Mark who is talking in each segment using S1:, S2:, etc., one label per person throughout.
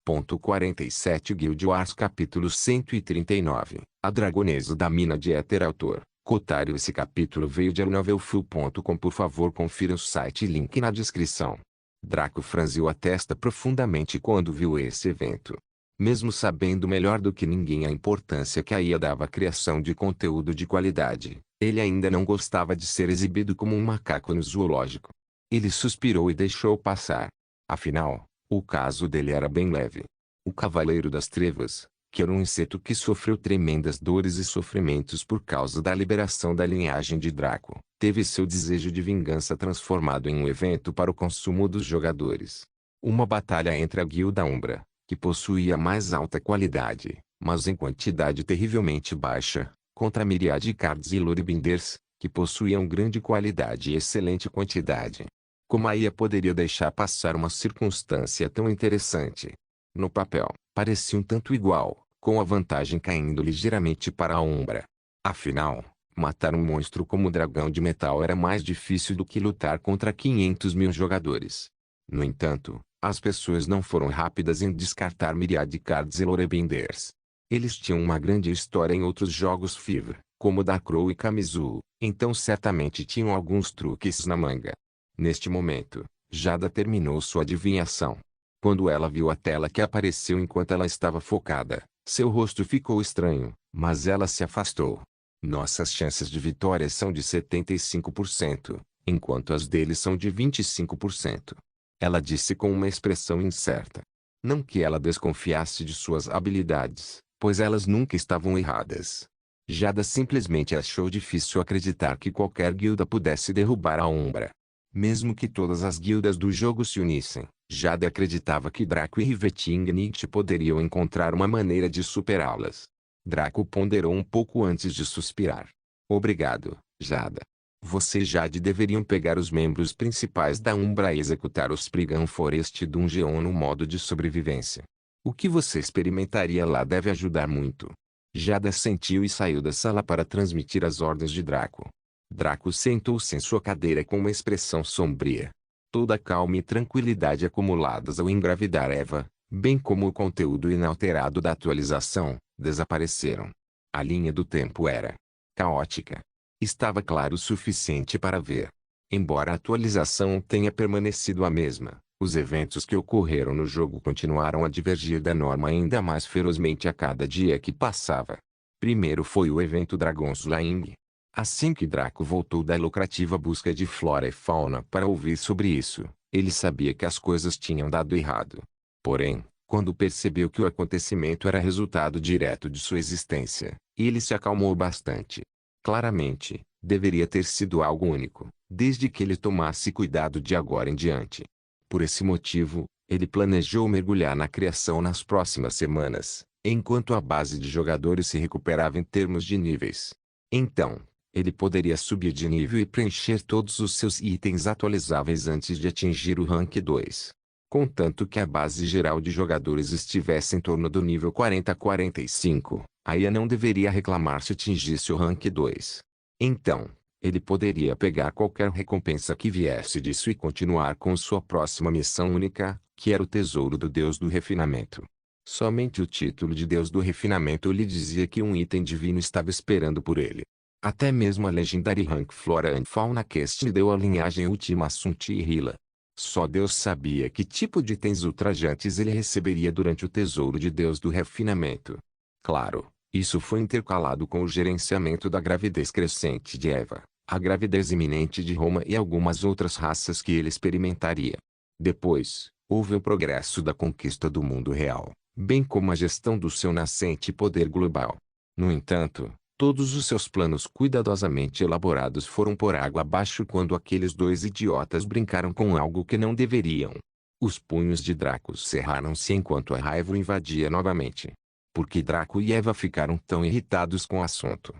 S1: 47 Guild Wars capítulo 139 A Dragonesa da Mina de Éter. Autor Cotário. Esse capítulo veio de novelfull.com. Por favor, confira o site, link na descrição. Draco franziu a testa profundamente quando viu esse evento. Mesmo sabendo melhor do que ninguém a importância que a IA dava à criação de conteúdo de qualidade, ele ainda não gostava de ser exibido como um macaco no zoológico. Ele suspirou e deixou passar. Afinal, o caso dele era bem leve. O Cavaleiro das Trevas, que era um inseto que sofreu tremendas dores e sofrimentos por causa da liberação da linhagem de Draco, teve seu desejo de vingança transformado em um evento para o consumo dos jogadores. Uma batalha entre a Guilda Umbra, que possuía mais alta qualidade, mas em quantidade terrivelmente baixa, contra a Myriad Cards e Loribinders, que possuíam grande qualidade e excelente quantidade. Como a IA poderia deixar passar uma circunstância tão interessante? No papel, parecia um tanto igual, com a vantagem caindo ligeiramente para a Umbra. Afinal, matar um monstro como o Dragão de Metal era mais difícil do que lutar contra 500 mil jogadores. No entanto, as pessoas não foram rápidas em descartar Myriad Cards e Loribinders. Eles tinham uma grande história em outros jogos Fever, como Darkrow e Kamizu, então certamente tinham alguns truques na manga. Neste momento, Jada terminou sua adivinhação. Quando ela viu a tela que apareceu enquanto ela estava focada, seu rosto ficou estranho, mas ela se afastou. Nossas chances de vitória são de 75%, enquanto as deles são de 25%. Ela disse com uma expressão incerta. Não que ela desconfiasse de suas habilidades, pois elas nunca estavam erradas. Jada simplesmente achou difícil acreditar que qualquer guilda pudesse derrubar a Umbra. Mesmo que todas as guildas do jogo se unissem, Jada acreditava que Draco e Riveting poderiam encontrar uma maneira de superá-las. Draco ponderou um pouco antes de suspirar. Obrigado, Jada. Você e Jade deveriam pegar os membros principais da Umbra e executar os Spriggan Forest Dungeon no modo de sobrevivência. O que você experimentaria lá deve ajudar muito. Jada assentiu e saiu da sala para transmitir as ordens de Draco. Draco sentou-se em sua cadeira com uma expressão sombria. Toda a calma e tranquilidade acumuladas ao engravidar Eva, bem como o conteúdo inalterado da atualização, desapareceram. A linha do tempo era caótica. Estava claro o suficiente para ver. Embora a atualização tenha permanecido a mesma, os eventos que ocorreram no jogo continuaram a divergir da norma ainda mais ferozmente a cada dia que passava. Primeiro foi o evento Dragon Slaying. Assim que Draco voltou da lucrativa busca de flora e fauna para ouvir sobre isso, ele sabia que as coisas tinham dado errado. Porém, quando percebeu que o acontecimento era resultado direto de sua existência, ele se acalmou bastante. Claramente, deveria ter sido algo único, desde que ele tomasse cuidado de agora em diante. Por esse motivo, ele planejou mergulhar na criação nas próximas semanas, enquanto a base de jogadores se recuperava em termos de níveis. Então, ele poderia subir de nível e preencher todos os seus itens atualizáveis antes de atingir o rank 2. Contanto que a base geral de jogadores estivesse em torno do nível 40 a 45, a IA não deveria reclamar se atingisse o rank 2. Então, ele poderia pegar qualquer recompensa que viesse disso e continuar com sua próxima missão única, que era o Tesouro do Deus do Refinamento. Somente o título de Deus do Refinamento lhe dizia que um item divino estava esperando por ele. Até mesmo a Legendary Rank Flora and Fauna Quest lhe deu a linhagem Ultima Sunti e Hila. Só Deus sabia que tipo de itens ultrajantes ele receberia durante o Tesouro de Deus do Refinamento. Claro, isso foi intercalado com o gerenciamento da gravidez crescente de Eva, a gravidez iminente de Roma e algumas outras raças que ele experimentaria. Depois, houve o progresso da conquista do mundo real, bem como a gestão do seu nascente poder global. No entanto, todos os seus planos cuidadosamente elaborados foram por água abaixo quando aqueles dois idiotas brincaram com algo que não deveriam. Os punhos de Draco cerraram-se enquanto a raiva o invadia novamente. Por que Draco e Eva ficaram tão irritados com o assunto?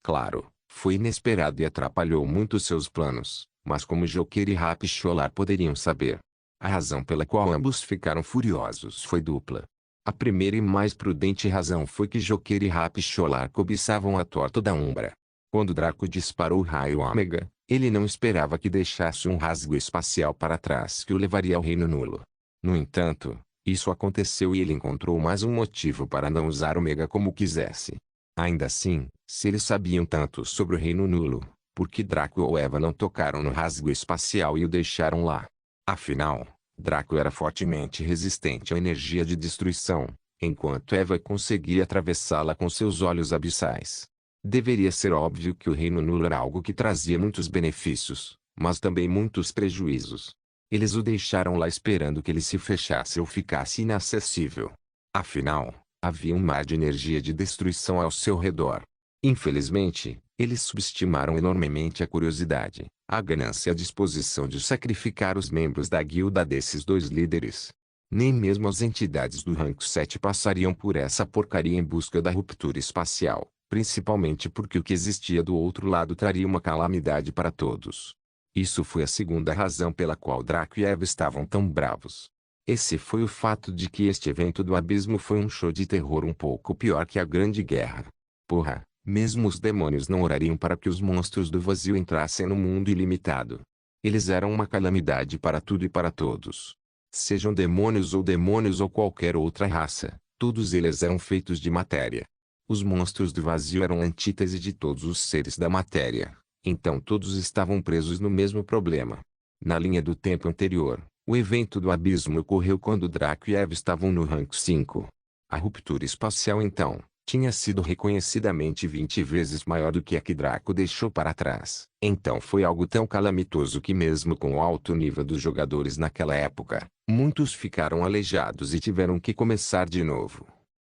S1: Claro, foi inesperado e atrapalhou muito seus planos, mas como Joker e Rapicholar poderiam saber? A razão pela qual ambos ficaram furiosos foi dupla. A primeira e mais prudente razão foi que Joker e Rapicholar cobiçavam a torta da Umbra. Quando Draco disparou o raio Ômega, ele não esperava que deixasse um rasgo espacial para trás que o levaria ao Reino Nulo. No entanto, Isso aconteceu e ele encontrou mais um motivo para não usar Ômega como quisesse. Ainda assim, se eles sabiam tanto sobre o Reino Nulo, por que Draco ou Eva não tocaram no rasgo espacial e o deixaram lá? Afinal, Draco era fortemente resistente à energia de destruição, enquanto Eva conseguia atravessá-la com seus olhos abissais. Deveria ser óbvio que o Reino Nulo era algo que trazia muitos benefícios, mas também muitos prejuízos. Eles o deixaram lá esperando que ele se fechasse ou ficasse inacessível. Afinal, havia um mar de energia de destruição ao seu redor. Infelizmente, eles subestimaram enormemente a curiosidade, a ganância e a disposição de sacrificar os membros da guilda desses dois líderes. Nem mesmo as entidades do rank 7 passariam por essa porcaria em busca da ruptura espacial, principalmente porque o que existia do outro lado traria uma calamidade para todos. Isso foi a segunda razão pela qual Draco e Eva estavam tão bravos. Esse foi o fato de que este evento do abismo foi um show de terror um pouco pior que a Grande Guerra. Porra, mesmo os demônios não orariam para que os monstros do vazio entrassem no mundo ilimitado. Eles eram uma calamidade para tudo e para todos. Sejam demônios ou qualquer outra raça, todos eles eram feitos de matéria. Os monstros do vazio eram a antítese de todos os seres da matéria. Então todos estavam presos no mesmo problema. Na linha do tempo anterior, o evento do abismo ocorreu quando Draco e Eva estavam no rank 5. A ruptura espacial então, tinha sido reconhecidamente 20 vezes maior do que a que Draco deixou para trás. Então foi algo tão calamitoso que mesmo com o alto nível dos jogadores naquela época, muitos ficaram aleijados e tiveram que começar de novo.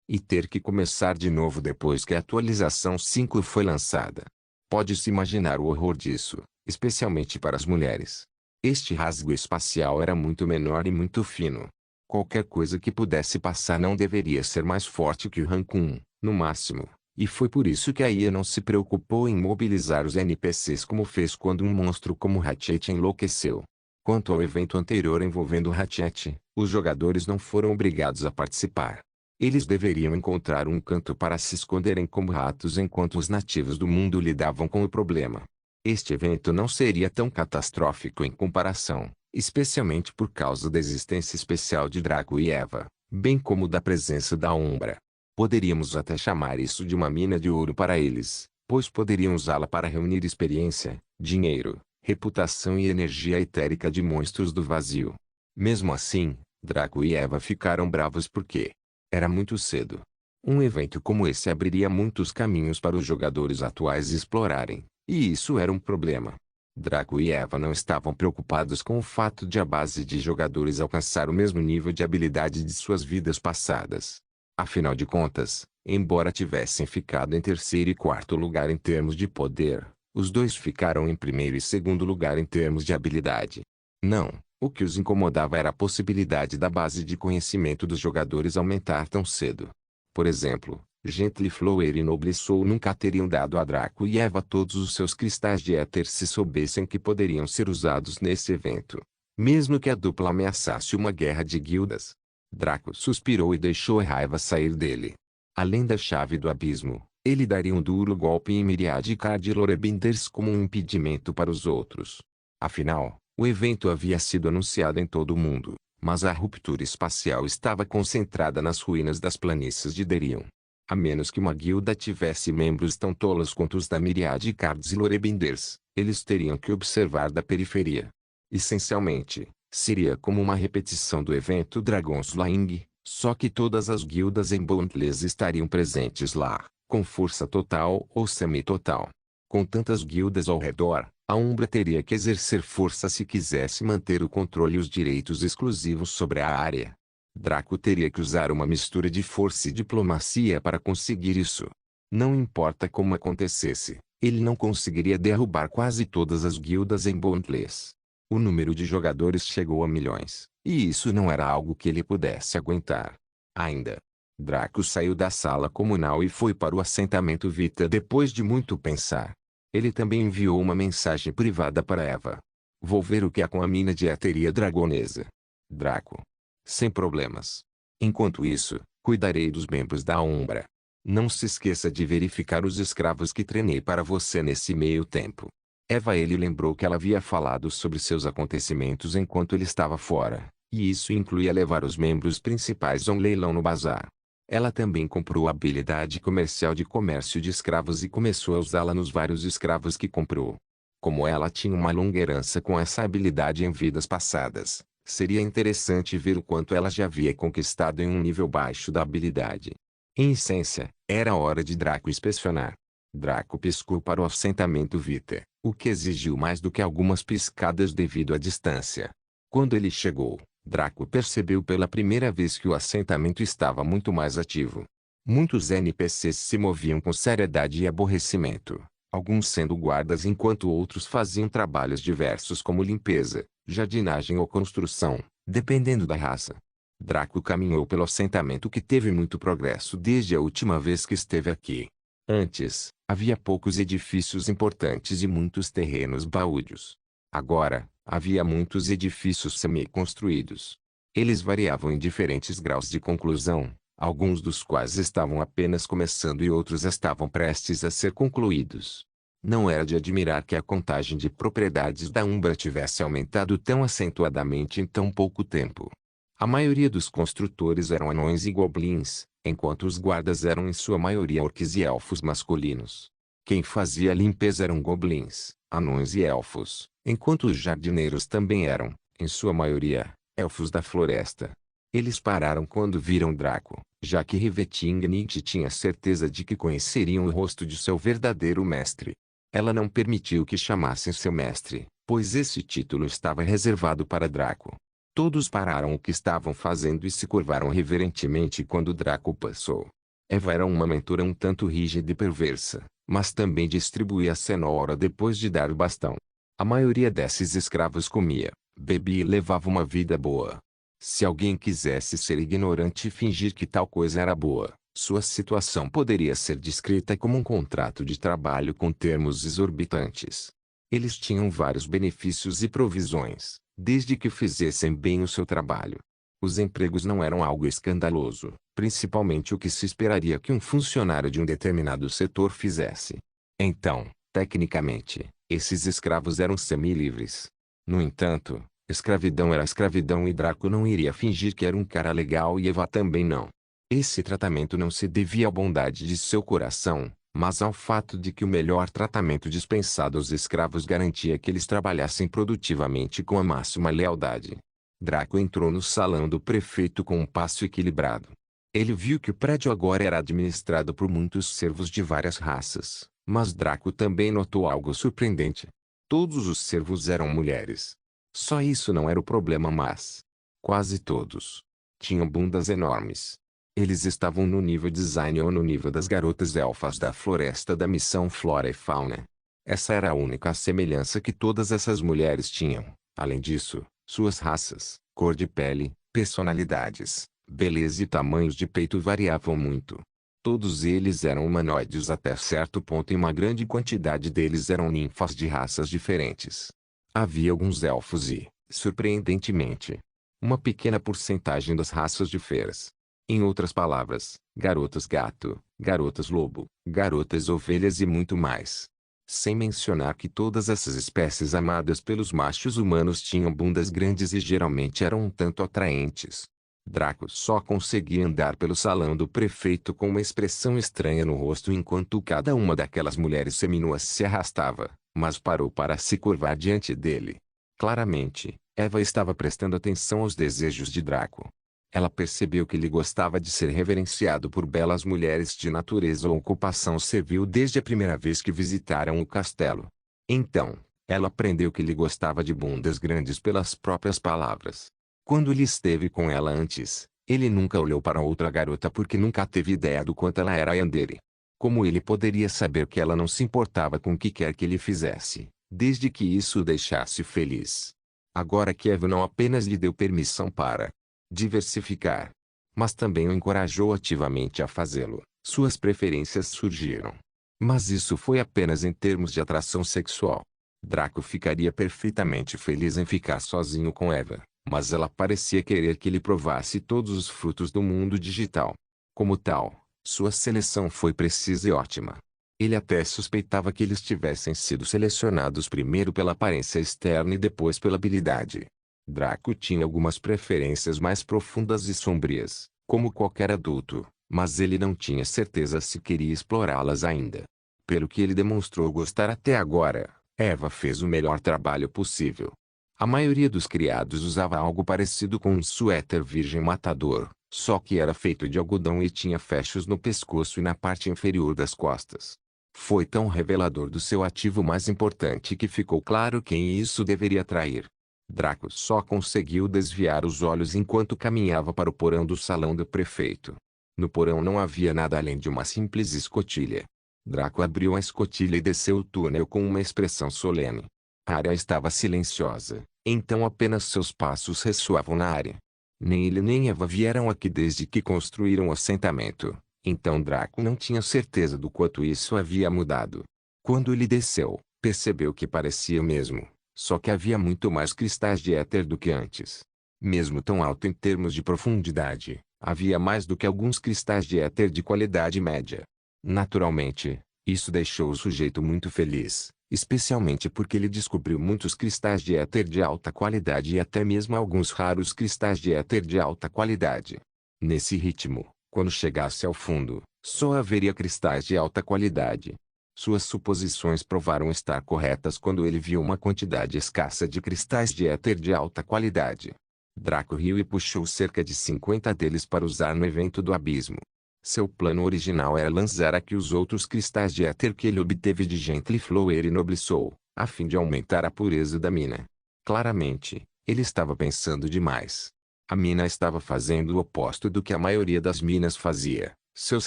S1: E ter que começar de novo depois que a atualização 5 foi lançada. Pode-se imaginar o horror disso, especialmente para as mulheres. Este rasgo espacial era muito menor e muito fino. Qualquer coisa que pudesse passar não deveria ser mais forte que o rank 1, no máximo, e foi por isso que a IA não se preocupou em mobilizar os NPCs como fez quando um monstro como Ratchet enlouqueceu. Quanto ao evento anterior envolvendo Ratchet, os jogadores não foram obrigados a participar. Eles deveriam encontrar um canto para se esconderem como ratos enquanto os nativos do mundo lidavam com o problema. Este evento não seria tão catastrófico em comparação, especialmente por causa da existência especial de Draco e Eva, bem como da presença da Umbra. Poderíamos até chamar isso de uma mina de ouro para eles, pois poderiam usá-la para reunir experiência, dinheiro, reputação e energia etérica de monstros do vazio. Mesmo assim, Draco e Eva ficaram bravos porque era muito cedo. Um evento como esse abriria muitos caminhos para os jogadores atuais explorarem, e isso era um problema. Draco e Eva não estavam preocupados com o fato de a base de jogadores alcançar o mesmo nível de habilidade de suas vidas passadas. Afinal de contas, embora tivessem ficado em terceiro e quarto lugar em termos de poder, os dois ficaram em primeiro e segundo lugar em termos de habilidade. Não, o que os incomodava era a possibilidade da base de conhecimento dos jogadores aumentar tão cedo. Por exemplo, Gently Flower e Noble Soul nunca teriam dado a Draco e Eva todos os seus cristais de éter se soubessem que poderiam ser usados nesse evento. Mesmo que a dupla ameaçasse uma guerra de guildas. Draco suspirou e deixou a raiva sair dele. Além da chave do abismo, ele daria um duro golpe em Myriad e Card Lorebinders como um impedimento para os outros. Afinal, o evento havia sido anunciado em todo o mundo, mas a ruptura espacial estava concentrada nas ruínas das planícies de Derion. A menos que uma guilda tivesse membros tão tolos quanto os da Myriad Cards e Lorebinders, eles teriam que observar da periferia. Essencialmente, seria como uma repetição do evento Dragonslaying, só que todas as guildas em Boundless estariam presentes lá, com força total ou semi-total. Com tantas guildas ao redor, a Umbra teria que exercer força se quisesse manter o controle e os direitos exclusivos sobre a área. Draco teria que usar uma mistura de força e diplomacia para conseguir isso. Não importa como acontecesse, ele não conseguiria derrubar quase todas as guildas em Boundless. O número de jogadores chegou a milhões, e isso não era algo que ele pudesse aguentar. Ainda. Draco saiu da sala comunal e foi para o assentamento Vita depois de muito pensar. Ele também enviou uma mensagem privada para Eva. Vou ver o que há com a mina de éteria dragonesa. Draco. Sem problemas. Enquanto isso, cuidarei dos membros da Umbra. Não se esqueça de verificar os escravos que treinei para você nesse meio tempo. Eva ele lembrou que ela havia falado sobre seus acontecimentos enquanto ele estava fora, E isso incluía levar os membros principais a um leilão no bazar. Ela também comprou a habilidade comercial de comércio de escravos e começou a usá-la nos vários escravos que comprou. Como ela tinha uma longa herança com essa habilidade em vidas passadas, seria interessante ver o quanto ela já havia conquistado em um nível baixo da habilidade. Em essência, era hora de Draco inspecionar. Draco piscou para o assentamento Vita, o que exigiu mais do que algumas piscadas devido à distância. Quando ele chegou, Draco percebeu pela primeira vez que o assentamento estava muito mais ativo. Muitos NPCs se moviam com seriedade e aborrecimento, alguns sendo guardas enquanto outros faziam trabalhos diversos como limpeza, jardinagem ou construção, dependendo da raça. Draco caminhou pelo assentamento que teve muito progresso desde a última vez que esteve aqui. Antes, havia poucos edifícios importantes e muitos terrenos baldios. Agora, havia muitos edifícios semi-construídos. Eles variavam em diferentes graus de conclusão, alguns dos quais estavam apenas começando e outros estavam prestes a ser concluídos. Não era de admirar que a contagem de propriedades da Umbra tivesse aumentado tão acentuadamente em tão pouco tempo. A maioria dos construtores eram anões e goblins, enquanto os guardas eram em sua maioria orques e elfos masculinos. Quem fazia a limpeza eram goblins, anões e elfos, enquanto os jardineiros também eram, em sua maioria, elfos da floresta. Eles pararam quando viram Draco, já que Rivetingnit tinha certeza de que conheceriam o rosto de seu verdadeiro mestre. Ela não permitiu que chamassem seu mestre, pois esse título estava reservado para Draco. Todos pararam o que estavam fazendo e se curvaram reverentemente quando Draco passou. Eva era uma mentora um tanto rígida e perversa, mas também distribuía a cenoura depois de dar o bastão. A maioria desses escravos comia, bebia e levava uma vida boa. Se alguém quisesse ser ignorante e fingir que tal coisa era boa, sua situação poderia ser descrita como um contrato de trabalho com termos exorbitantes. Eles tinham vários benefícios e provisões, desde que fizessem bem o seu trabalho. Os empregos não eram algo escandaloso, principalmente o que se esperaria que um funcionário de um determinado setor fizesse. Então, tecnicamente, esses escravos eram semi-livres. No entanto, escravidão era escravidão e Draco não iria fingir que era um cara legal e Eva também não. Esse tratamento não se devia à bondade de seu coração, mas ao fato de que o melhor tratamento dispensado aos escravos garantia que eles trabalhassem produtivamente com a máxima lealdade. Draco entrou no salão do prefeito com um passo equilibrado. Ele viu que o prédio agora era administrado por muitos servos de várias raças, mas Draco também notou algo surpreendente. Todos os servos eram mulheres. Só isso não era o problema, mas quase todos tinham bundas enormes. Eles estavam no nível design ou no nível das garotas elfas da floresta da missão Flora e Fauna. Essa era a única semelhança que todas essas mulheres tinham. Além disso, suas raças, cor de pele, personalidades, beleza e tamanhos de peito variavam muito. Todos eles eram humanoides até certo ponto e uma grande quantidade deles eram ninfas de raças diferentes. Havia alguns elfos e, surpreendentemente, uma pequena porcentagem das raças de feras. Em outras palavras, garotas gato, garotas lobo, garotas ovelhas e muito mais. Sem mencionar que todas essas espécies amadas pelos machos humanos tinham bundas grandes e geralmente eram um tanto atraentes. Draco só conseguia andar pelo salão do prefeito com uma expressão estranha no rosto enquanto cada uma daquelas mulheres seminuas se arrastava, mas parou para se curvar diante dele. Claramente, Eva estava prestando atenção aos desejos de Draco. Ela percebeu que ele gostava de ser reverenciado por belas mulheres de natureza ou ocupação servil desde a primeira vez que visitaram o castelo. Então, ela aprendeu que ele gostava de bundas grandes pelas próprias palavras. Quando ele esteve com ela antes, ele nunca olhou para outra garota porque nunca teve ideia do quanto ela era yandere. Como ele poderia saber que ela não se importava com o que quer que ele fizesse, desde que isso o deixasse feliz? Agora que Eva não apenas lhe deu permissão para diversificar, mas também o encorajou ativamente a fazê-lo, suas preferências surgiram. Mas isso foi apenas em termos de atração sexual. Draco ficaria perfeitamente feliz em ficar sozinho com Eva, mas ela parecia querer que ele provasse todos os frutos do mundo digital. Como tal, sua seleção foi precisa e ótima. Ele até suspeitava que eles tivessem sido selecionados primeiro pela aparência externa e depois pela habilidade. Draco tinha algumas preferências mais profundas e sombrias, como qualquer adulto, mas ele não tinha certeza se queria explorá-las ainda. Pelo que ele demonstrou gostar até agora, Eva fez o melhor trabalho possível. A maioria dos criados usava algo parecido com um suéter virgem matador, só que era feito de algodão e tinha fechos no pescoço e na parte inferior das costas. Foi tão revelador do seu ativo mais importante que ficou claro quem isso deveria atrair. Draco só conseguiu desviar os olhos enquanto caminhava para o porão do salão do prefeito. No porão não havia nada além de uma simples escotilha. Draco abriu a escotilha e desceu o túnel com uma expressão solene. A área estava silenciosa, então apenas seus passos ressoavam na área. Nem ele nem Eva vieram aqui desde que construíram o assentamento, então Draco não tinha certeza do quanto isso havia mudado. Quando ele desceu, percebeu que parecia o mesmo, só que havia muito mais cristais de éter do que antes. Mesmo tão alto em termos de profundidade, havia mais do que alguns cristais de éter de qualidade média. Naturalmente, isso deixou o sujeito muito feliz, especialmente porque ele descobriu muitos cristais de éter de alta qualidade e até mesmo alguns raros cristais de éter de alta qualidade. Nesse ritmo, quando chegasse ao fundo, só haveria cristais de alta qualidade. Suas suposições provaram estar corretas quando ele viu uma quantidade escassa de cristais de éter de alta qualidade. Draco riu e puxou cerca de 50 deles para usar no evento do abismo. Seu plano original era lançar aqui os outros cristais de éter que ele obteve de Gentleflower e Noble Soul, a fim de aumentar a pureza da mina. Claramente, ele estava pensando demais. A mina estava fazendo o oposto do que a maioria das minas fazia. Seus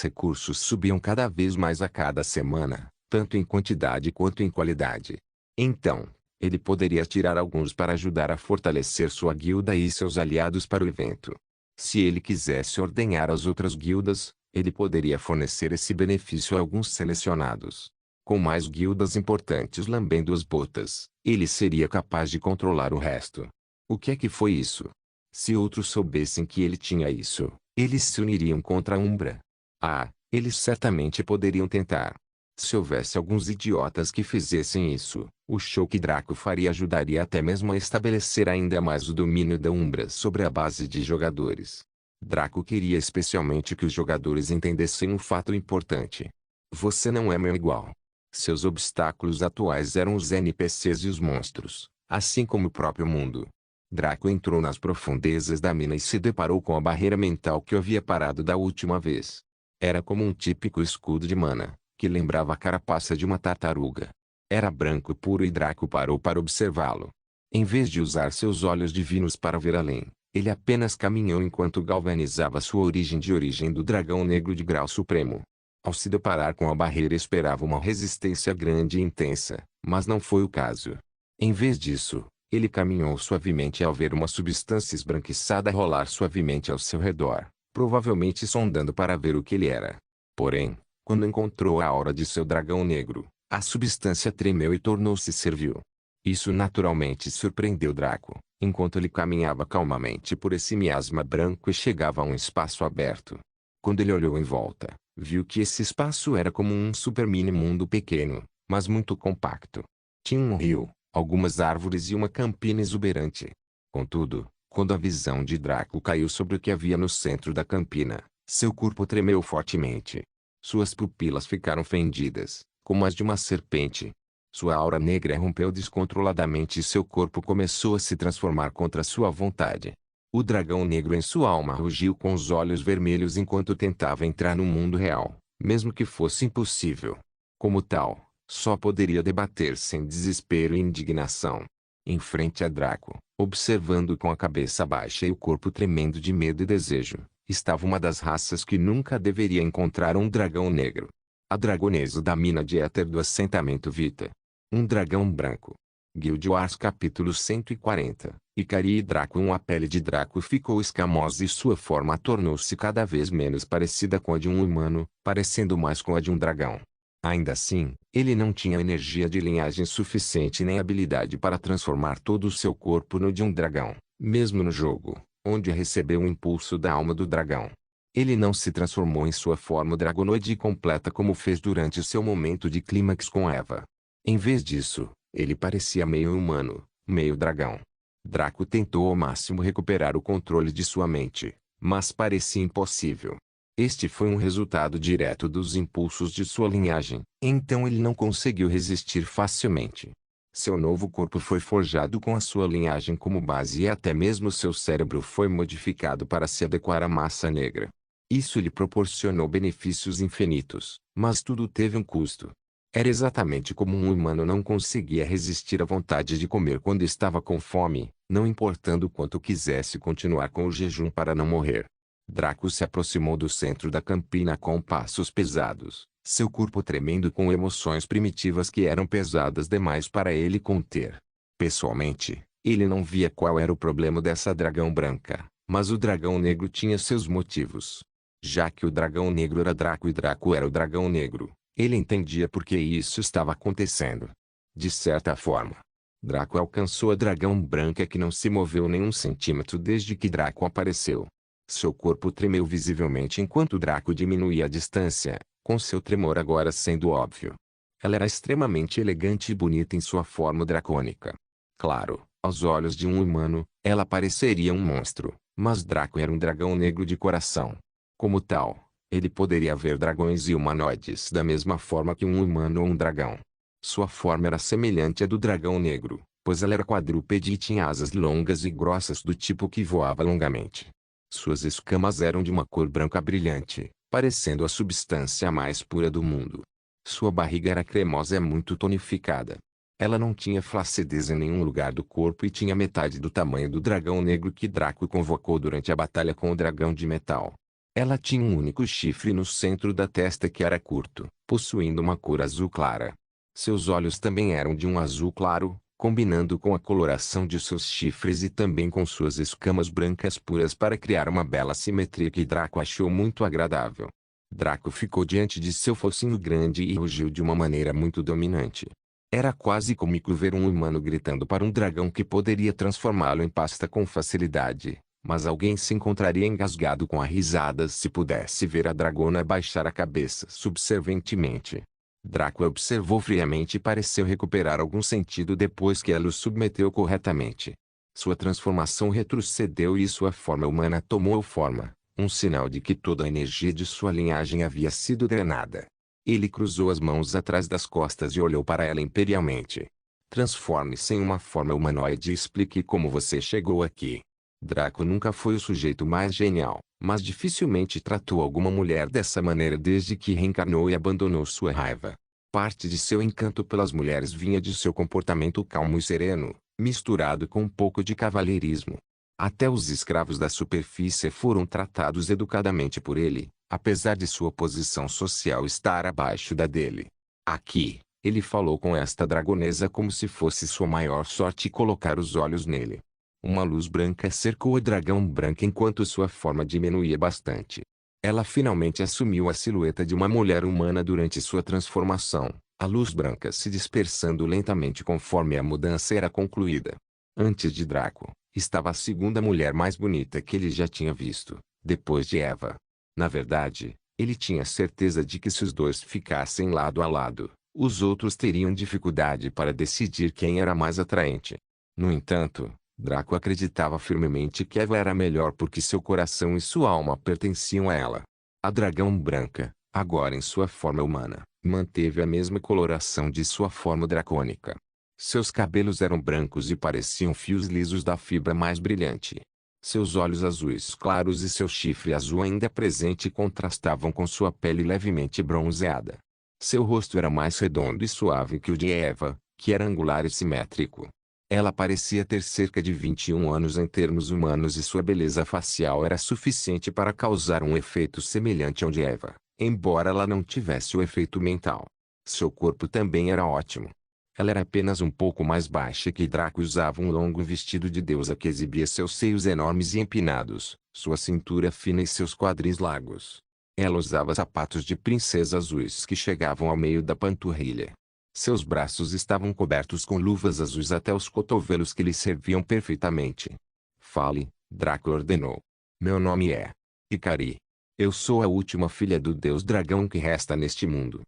S1: recursos subiam cada vez mais a cada semana, tanto em quantidade quanto em qualidade. Então, ele poderia tirar alguns para ajudar a fortalecer sua guilda e seus aliados para o evento. Se ele quisesse ordenhar as outras guildas, ele poderia fornecer esse benefício a alguns selecionados. Com mais guildas importantes lambendo as botas, ele seria capaz de controlar o resto. O que é que foi isso? Se outros soubessem que ele tinha isso, eles se uniriam contra a Umbra. Ah, eles certamente poderiam tentar. Se houvesse alguns idiotas que fizessem isso, o show que Draco faria ajudaria até mesmo a estabelecer ainda mais o domínio da Umbra sobre a base de jogadores. Draco queria especialmente que os jogadores entendessem um fato importante. Você não é meu igual. Seus obstáculos atuais eram os NPCs e os monstros, assim como o próprio mundo. Draco entrou nas profundezas da mina e se deparou com a barreira mental que o havia parado da última vez. Era como um típico escudo de mana, que lembrava a carapaça de uma tartaruga. Era branco puro e Draco parou para observá-lo. Em vez de usar seus olhos divinos para ver além, ele apenas caminhou enquanto galvanizava sua origem do dragão negro de grau supremo. Ao se deparar com a barreira esperava uma resistência grande e intensa, mas não foi o caso. Em vez disso, ele caminhou suavemente ao ver uma substância esbranquiçada rolar suavemente ao seu redor, provavelmente sondando para ver o que ele era. Porém, quando encontrou a aura de seu dragão negro, a substância tremeu e tornou-se servil. Isso naturalmente surpreendeu Draco, enquanto ele caminhava calmamente por esse miasma branco e chegava a um espaço aberto. Quando ele olhou em volta, viu que esse espaço era como um super mini mundo pequeno, mas muito compacto. Tinha um rio, algumas árvores e uma campina exuberante. Contudo, quando a visão de Draco caiu sobre o que havia no centro da campina, seu corpo tremeu fortemente. Suas pupilas ficaram fendidas, como as de uma serpente. Sua aura negra rompeu descontroladamente e seu corpo começou a se transformar contra sua vontade. O dragão negro em sua alma rugiu com os olhos vermelhos enquanto tentava entrar no mundo real, mesmo que fosse impossível. Como tal, só poderia debater-se em desespero e indignação. Em frente a Draco, observando com a cabeça baixa e o corpo tremendo de medo e desejo, estava uma das raças que nunca deveria encontrar um dragão negro. A dragonesa da mina de éter do assentamento Vita. Um dragão branco. Guild Wars capítulo 140. Ikari e Draco. A pele de Draco ficou escamosa e sua forma tornou-se cada vez menos parecida com a de um humano, parecendo mais com a de um dragão. Ainda assim, ele não tinha energia de linhagem suficiente nem habilidade para transformar todo o seu corpo no de um dragão, mesmo no jogo, onde recebeu o impulso da alma do dragão. Ele não se transformou em sua forma dragonoide completa como fez durante seu momento de clímax com Eva. Em vez disso, ele parecia meio humano, meio dragão. Draco tentou ao máximo recuperar o controle de sua mente, mas parecia impossível. Este foi um resultado direto dos impulsos de sua linhagem, então ele não conseguiu resistir facilmente. Seu novo corpo foi forjado com a sua linhagem como base e até mesmo seu cérebro foi modificado para se adequar à massa negra. Isso lhe proporcionou benefícios infinitos, mas tudo teve um custo. Era exatamente como um humano não conseguia resistir à vontade de comer quando estava com fome, não importando quanto quisesse continuar com o jejum para não morrer. Draco se aproximou do centro da campina com passos pesados, seu corpo tremendo com emoções primitivas que eram pesadas demais para ele conter. Pessoalmente, ele não via qual era o problema dessa dragão branca, mas o dragão negro tinha seus motivos. Já que o dragão negro era Draco e Draco era o dragão negro, ele entendia por que isso estava acontecendo. De certa forma, Draco alcançou a dragão branca que não se moveu nem um centímetro desde que Draco apareceu. Seu corpo tremeu visivelmente enquanto Draco diminuía a distância, com seu tremor agora sendo óbvio. Ela era extremamente elegante e bonita em sua forma dracônica. Claro, aos olhos de um humano, ela pareceria um monstro, mas Draco era um dragão negro de coração. Como tal, ele poderia ver dragões e humanoides da mesma forma que um humano ou um dragão. Sua forma era semelhante à do dragão negro, pois ela era quadrúpede e tinha asas longas e grossas do tipo que voava longamente. Suas escamas eram de uma cor branca brilhante, parecendo a substância mais pura do mundo. Sua barriga era cremosa e muito tonificada. Ela não tinha flacidez em nenhum lugar do corpo e tinha metade do tamanho do dragão negro que Draco convocou durante a batalha com o dragão de metal. Ela tinha um único chifre no centro da testa que era curto, possuindo uma cor azul clara. Seus olhos também eram de um azul claro, combinando com a coloração de seus chifres e também com suas escamas brancas puras para criar uma bela simetria que Draco achou muito agradável. Draco ficou diante de seu focinho grande e rugiu de uma maneira muito dominante. Era quase cômico ver um humano gritando para um dragão que poderia transformá-lo em pasta com facilidade, mas alguém se encontraria engasgado com a risada se pudesse ver a dragona baixar a cabeça subservientemente. Draco a observou friamente e pareceu recuperar algum sentido depois que ela o submeteu corretamente. Sua transformação retrocedeu e sua forma humana tomou forma, um sinal de que toda a energia de sua linhagem havia sido drenada. Ele cruzou as mãos atrás das costas e olhou para ela imperialmente. Transforme-se em uma forma humanoide e explique como você chegou aqui. Draco nunca foi o sujeito mais genial, mas dificilmente tratou alguma mulher dessa maneira desde que reencarnou e abandonou sua raiva. Parte de seu encanto pelas mulheres vinha de seu comportamento calmo e sereno, misturado com um pouco de cavalheirismo. Até os escravos da superfície foram tratados educadamente por ele, apesar de sua posição social estar abaixo da dele. Aqui, ele falou com esta dragonesa como se fosse sua maior sorte colocar os olhos nele. Uma luz branca cercou a dragão branca enquanto sua forma diminuía bastante. Ela finalmente assumiu a silhueta de uma mulher humana durante sua transformação, a luz branca se dispersando lentamente conforme a mudança era concluída. Antes de Draco, estava a segunda mulher mais bonita que ele já tinha visto, depois de Eva. Na verdade, ele tinha certeza de que se os dois ficassem lado a lado, os outros teriam dificuldade para decidir quem era mais atraente. No entanto, Draco acreditava firmemente que Eva era melhor porque seu coração e sua alma pertenciam a ela. A dragão branca, agora em sua forma humana, manteve a mesma coloração de sua forma dracônica. Seus cabelos eram brancos e pareciam fios lisos da fibra mais brilhante. Seus olhos azuis claros e seu chifre azul ainda presente contrastavam com sua pele levemente bronzeada. Seu rosto era mais redondo e suave que o de Eva, que era angular e simétrico. Ela parecia ter cerca de 21 anos em termos humanos e sua beleza facial era suficiente para causar um efeito semelhante ao de Eva, embora ela não tivesse o efeito mental. Seu corpo também era ótimo. Ela era apenas um pouco mais baixa que Draco e usava um longo vestido de deusa que exibia seus seios enormes e empinados, sua cintura fina e seus quadris largos. Ela usava sapatos de princesa azuis que chegavam ao meio da panturrilha. Seus braços estavam cobertos com luvas azuis até os cotovelos que lhe serviam perfeitamente. Fale, Draco ordenou. Meu nome é Ikari. Eu sou a última filha do deus dragão que resta neste mundo.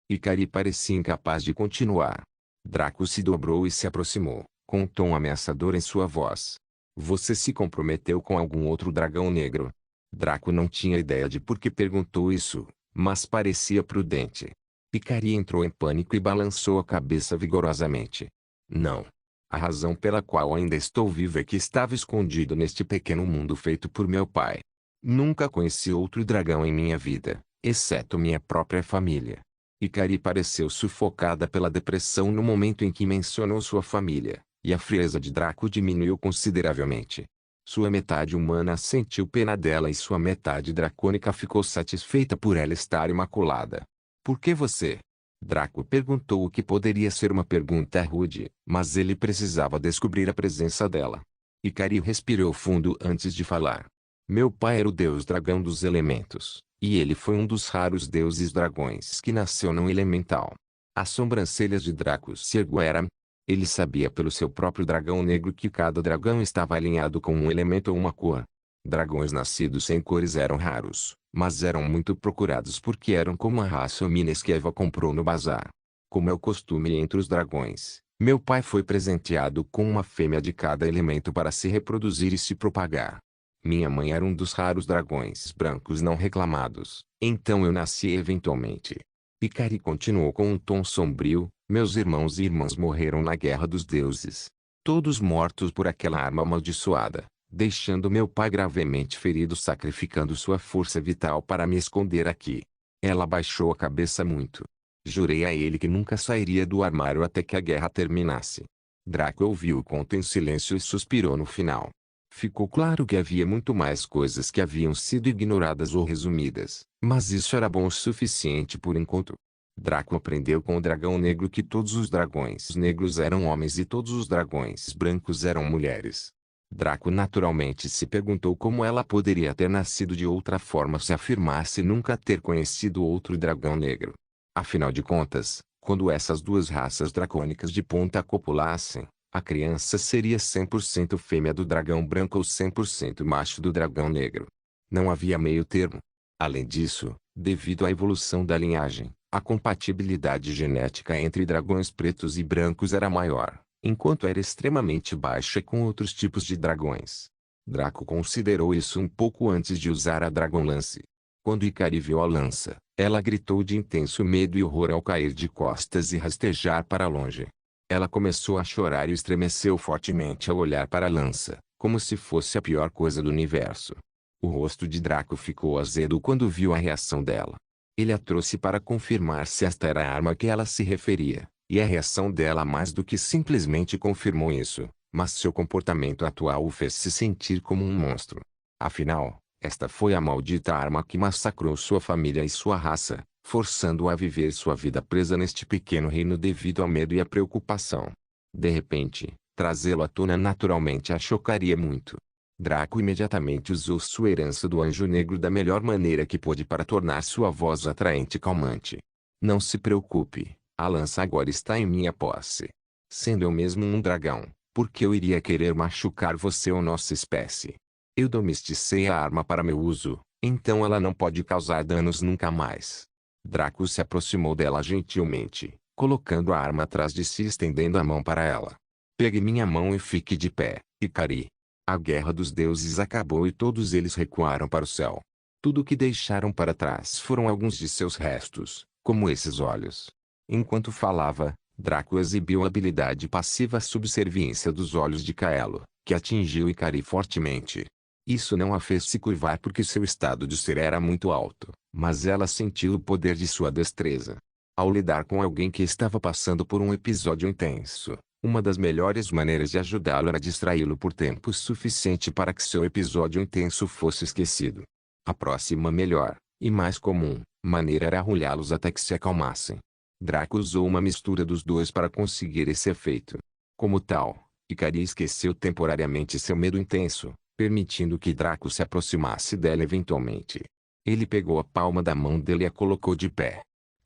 S1: Ikari parecia incapaz de continuar. Draco se dobrou e se aproximou, com um tom ameaçador em sua voz. Você se comprometeu com algum outro dragão negro? Draco não tinha ideia de por que perguntou isso, mas parecia prudente. Ikari entrou em pânico e balançou a cabeça vigorosamente. Não. A razão pela qual ainda estou vivo é que estava escondido neste pequeno mundo feito por meu pai. Nunca conheci outro dragão em minha vida, exceto minha própria família. Ikari pareceu sufocada pela depressão no momento em que mencionou sua família, e a frieza de Draco diminuiu consideravelmente. Sua metade humana sentiu pena dela e sua metade dracônica ficou satisfeita por ela estar imaculada. Por que você? Draco perguntou o que poderia ser uma pergunta rude, mas ele precisava descobrir a presença dela. Ikari respirou fundo antes de falar. Meu pai era o deus dragão dos elementos, e ele foi um dos raros deuses dragões que nasceu não elemental. As sobrancelhas de Draco se ergueram. Ele sabia pelo seu próprio dragão negro que cada dragão estava alinhado com um elemento ou uma cor. Dragões nascidos sem cores eram raros, mas eram muito procurados porque eram como a raça hominis que Eva comprou no bazar. Como é o costume entre os dragões, meu pai foi presenteado com uma fêmea de cada elemento para se reproduzir e se propagar. Minha mãe era um dos raros dragões brancos não reclamados, então eu nasci eventualmente. Ikari continuou com um tom sombrio. Meus irmãos e irmãs morreram na Guerra dos Deuses. Todos mortos por aquela arma amaldiçoada, deixando meu pai gravemente ferido sacrificando sua força vital para me esconder aqui. Ela baixou a cabeça muito. Jurei a ele que nunca sairia do armário até que a guerra terminasse. Draco ouviu o conto em silêncio e suspirou no final. Ficou claro que havia muito mais coisas que haviam sido ignoradas ou resumidas, mas isso era bom o suficiente por enquanto. Draco aprendeu com o dragão negro que todos os dragões negros eram homens e todos os dragões brancos eram mulheres. Draco naturalmente se perguntou como ela poderia ter nascido de outra forma se afirmasse nunca ter conhecido outro dragão negro. Afinal de contas, quando essas duas raças dracônicas de ponta copulassem, a criança seria 100% fêmea do dragão branco ou 100% macho do dragão negro. Não havia meio termo. Além disso, devido à evolução da linhagem, a compatibilidade genética entre dragões pretos e brancos era maior, enquanto era extremamente baixa com outros tipos de dragões. Draco considerou isso um pouco antes de usar a Dragon Lance. Quando Ikari viu a lança, ela gritou de intenso medo e horror ao cair de costas e rastejar para longe. Ela começou a chorar e estremeceu fortemente ao olhar para a lança, como se fosse a pior coisa do universo. O rosto de Draco ficou azedo quando viu a reação dela. Ele a trouxe para confirmar se esta era a arma a que ela se referia, e a reação dela mais do que simplesmente confirmou isso, mas seu comportamento atual o fez se sentir como um monstro. Afinal, esta foi a maldita arma que massacrou sua família e sua raça, forçando-o a viver sua vida presa neste pequeno reino devido ao medo e à preocupação. De repente, trazê-lo à tona naturalmente a chocaria muito. Draco imediatamente usou sua herança do Anjo Negro da melhor maneira que pôde para tornar sua voz atraente e calmante. Não se preocupe, a lança agora está em minha posse. Sendo eu mesmo um dragão, por que eu iria querer machucar você ou nossa espécie? Eu domesticei a arma para meu uso, então ela não pode causar danos nunca mais. Draco se aproximou dela gentilmente, colocando a arma atrás de si e estendendo a mão para ela. Pegue minha mão e fique de pé, Ikari. A Guerra dos Deuses acabou e todos eles recuaram para o céu. Tudo o que deixaram para trás foram alguns de seus restos, como esses olhos. Enquanto falava, Draco exibiu a habilidade passiva subserviência dos olhos de Kaelo, que atingiu Ikari fortemente. Isso não a fez se curvar porque seu estado de ser era muito alto, mas ela sentiu o poder de sua destreza. Ao lidar com alguém que estava passando por um episódio intenso, uma das melhores maneiras de ajudá-lo era distraí-lo por tempo suficiente para que seu episódio intenso fosse esquecido. A próxima melhor, e mais comum, maneira era arrulhá-los até que se acalmassem. Draco usou uma mistura dos dois para conseguir esse efeito. Como tal, Ikari esqueceu temporariamente seu medo intenso, permitindo que Draco se aproximasse dela eventualmente. Ele pegou a palma da mão dele e a colocou de pé.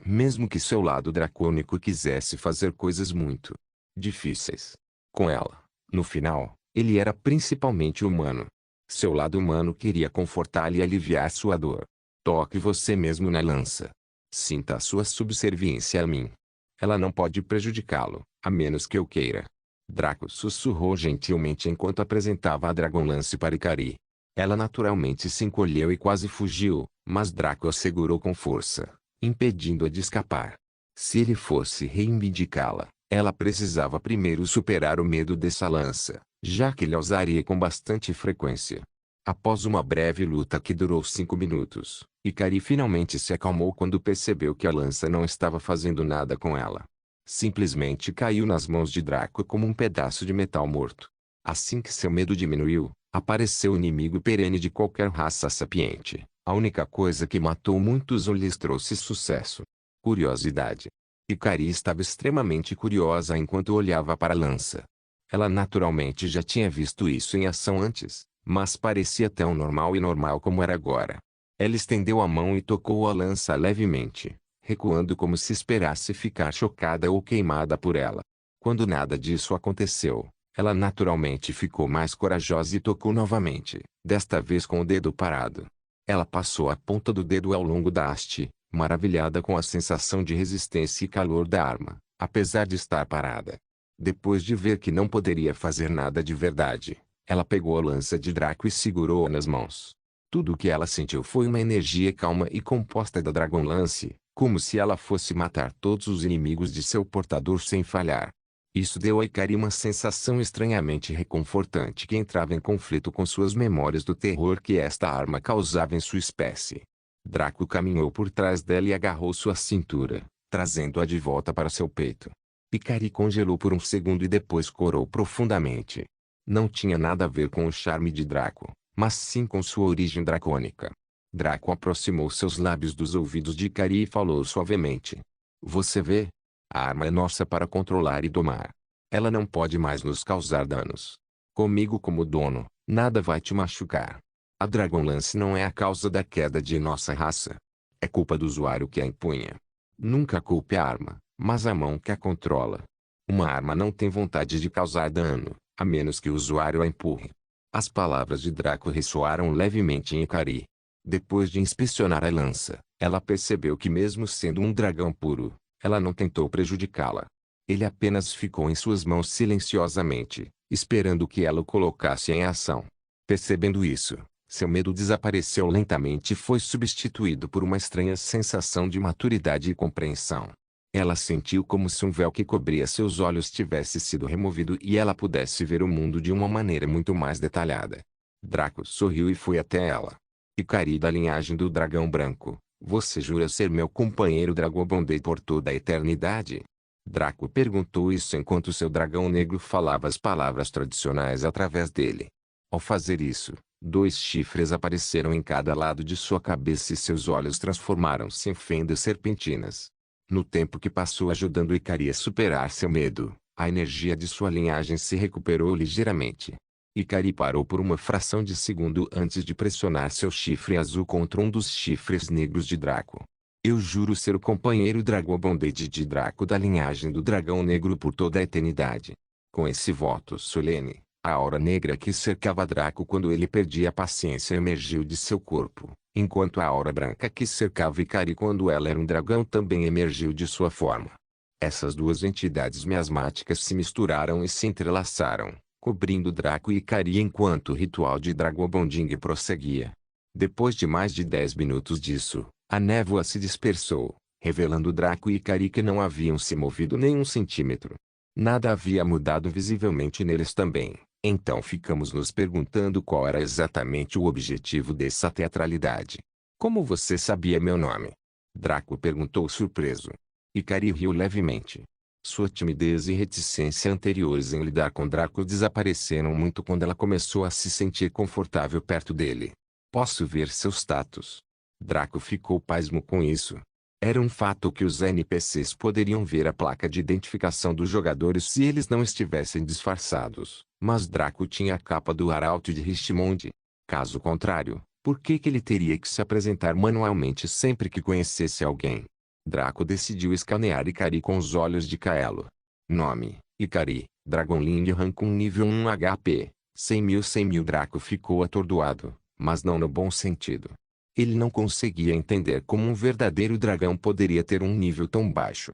S1: Mesmo que seu lado dracônico quisesse fazer coisas muito difíceis com ela, no final, ele era principalmente humano. Seu lado humano queria confortá-la e aliviar sua dor. Toque você mesmo na lança. Sinta a sua subserviência a mim. Ela não pode prejudicá-lo, a menos que eu queira. Draco sussurrou gentilmente enquanto apresentava a Dragonlance para Ikari. Ela naturalmente se encolheu e quase fugiu, mas Draco a segurou com força, impedindo-a de escapar. Se ele fosse reivindicá-la, ela precisava primeiro superar o medo dessa lança, já que ele a usaria com bastante frequência. Após uma breve luta que durou 5 minutos, Ikari finalmente se acalmou quando percebeu que a lança não estava fazendo nada com ela. Simplesmente caiu nas mãos de Draco como um pedaço de metal morto. Assim que seu medo diminuiu, apareceu o inimigo perene de qualquer raça sapiente. A única coisa que matou muitos ou lhes trouxe sucesso. Curiosidade. Ikari estava extremamente curiosa enquanto olhava para a lança. Ela naturalmente já tinha visto isso em ação antes, mas parecia tão normal e normal como era agora. Ela estendeu a mão e tocou a lança levemente, recuando como se esperasse ficar chocada ou queimada por ela. Quando nada disso aconteceu, ela naturalmente ficou mais corajosa e tocou novamente, desta vez com o dedo parado. Ela passou a ponta do dedo ao longo da haste, maravilhada com a sensação de resistência e calor da arma, apesar de estar parada. Depois de ver que não poderia fazer nada de verdade, ela pegou a lança de Draco e segurou-a nas mãos. Tudo o que ela sentiu foi uma energia calma e composta da Dragonlance, como se ela fosse matar todos os inimigos de seu portador sem falhar. Isso deu a Ikari uma sensação estranhamente reconfortante que entrava em conflito com suas memórias do terror que esta arma causava em sua espécie. Draco caminhou por trás dela e agarrou sua cintura, trazendo-a de volta para seu peito. Ikari congelou por um segundo e depois corou profundamente. Não tinha nada a ver com o charme de Draco, mas sim com sua origem dracônica. Draco aproximou seus lábios dos ouvidos de Ikari e falou suavemente. Você vê? A arma é nossa para controlar e domar. Ela não pode mais nos causar danos. Comigo como dono, nada vai te machucar. A Dragonlance não é a causa da queda de nossa raça. É culpa do usuário que a empunha. Nunca culpe a arma, mas a mão que a controla. Uma arma não tem vontade de causar dano, a menos que o usuário a empurre. As palavras de Draco ressoaram levemente em Ikari. Depois de inspecionar a lança, ela percebeu que mesmo sendo um dragão puro, ela não tentou prejudicá-la. Ele apenas ficou em suas mãos silenciosamente, esperando que ela o colocasse em ação. Percebendo isso, seu medo desapareceu lentamente e foi substituído por uma estranha sensação de maturidade e compreensão. Ela sentiu como se um véu que cobria seus olhos tivesse sido removido e ela pudesse ver o mundo de uma maneira muito mais detalhada. Draco sorriu e foi até ela. Ikari da linhagem do dragão branco, você jura ser meu companheiro Dragobondei por toda a eternidade? Draco perguntou isso enquanto seu dragão negro falava as palavras tradicionais através dele. Ao fazer isso, 2 chifres apareceram em cada lado de sua cabeça e seus olhos transformaram-se em fendas serpentinas. No tempo que passou ajudando Ikari a superar seu medo, a energia de sua linhagem se recuperou ligeiramente. Ikari parou por uma fração de segundo antes de pressionar seu chifre azul contra um dos chifres negros de Draco. Eu juro ser o companheiro Dragobondade de Draco da linhagem do dragão negro por toda a eternidade. Com esse voto solene, a aura negra que cercava Draco quando ele perdia a paciência emergiu de seu corpo, enquanto a aura branca que cercava Ikari quando ela era um dragão também emergiu de sua forma. Essas duas entidades miasmáticas se misturaram e se entrelaçaram, cobrindo Draco e Ikari enquanto o ritual de Dragobonding prosseguia. Depois de mais de 10 minutos disso, a névoa se dispersou, revelando Draco e Ikari que não haviam se movido nem um centímetro. Nada havia mudado visivelmente neles também. Então ficamos nos perguntando qual era exatamente o objetivo dessa teatralidade. Como você sabia meu nome? Draco perguntou surpreso. Ikari riu levemente. Sua timidez e reticência anteriores em lidar com Draco desapareceram muito quando ela começou a se sentir confortável perto dele. Posso ver seus tatos. Draco ficou pasmo com isso. Era um fato que os NPCs poderiam ver a placa de identificação dos jogadores se eles não estivessem disfarçados, mas Draco tinha a capa do Arauto de Richmond. Caso contrário, por que ele teria que se apresentar manualmente sempre que conhecesse alguém? Draco decidiu escanear Ikari com os olhos de Kaelo. Nome: Ikari, Dragonling Rank 1 nível 1 HP, 100.000 Draco ficou atordoado, mas não no bom sentido. Ele não conseguia entender como um verdadeiro dragão poderia ter um nível tão baixo.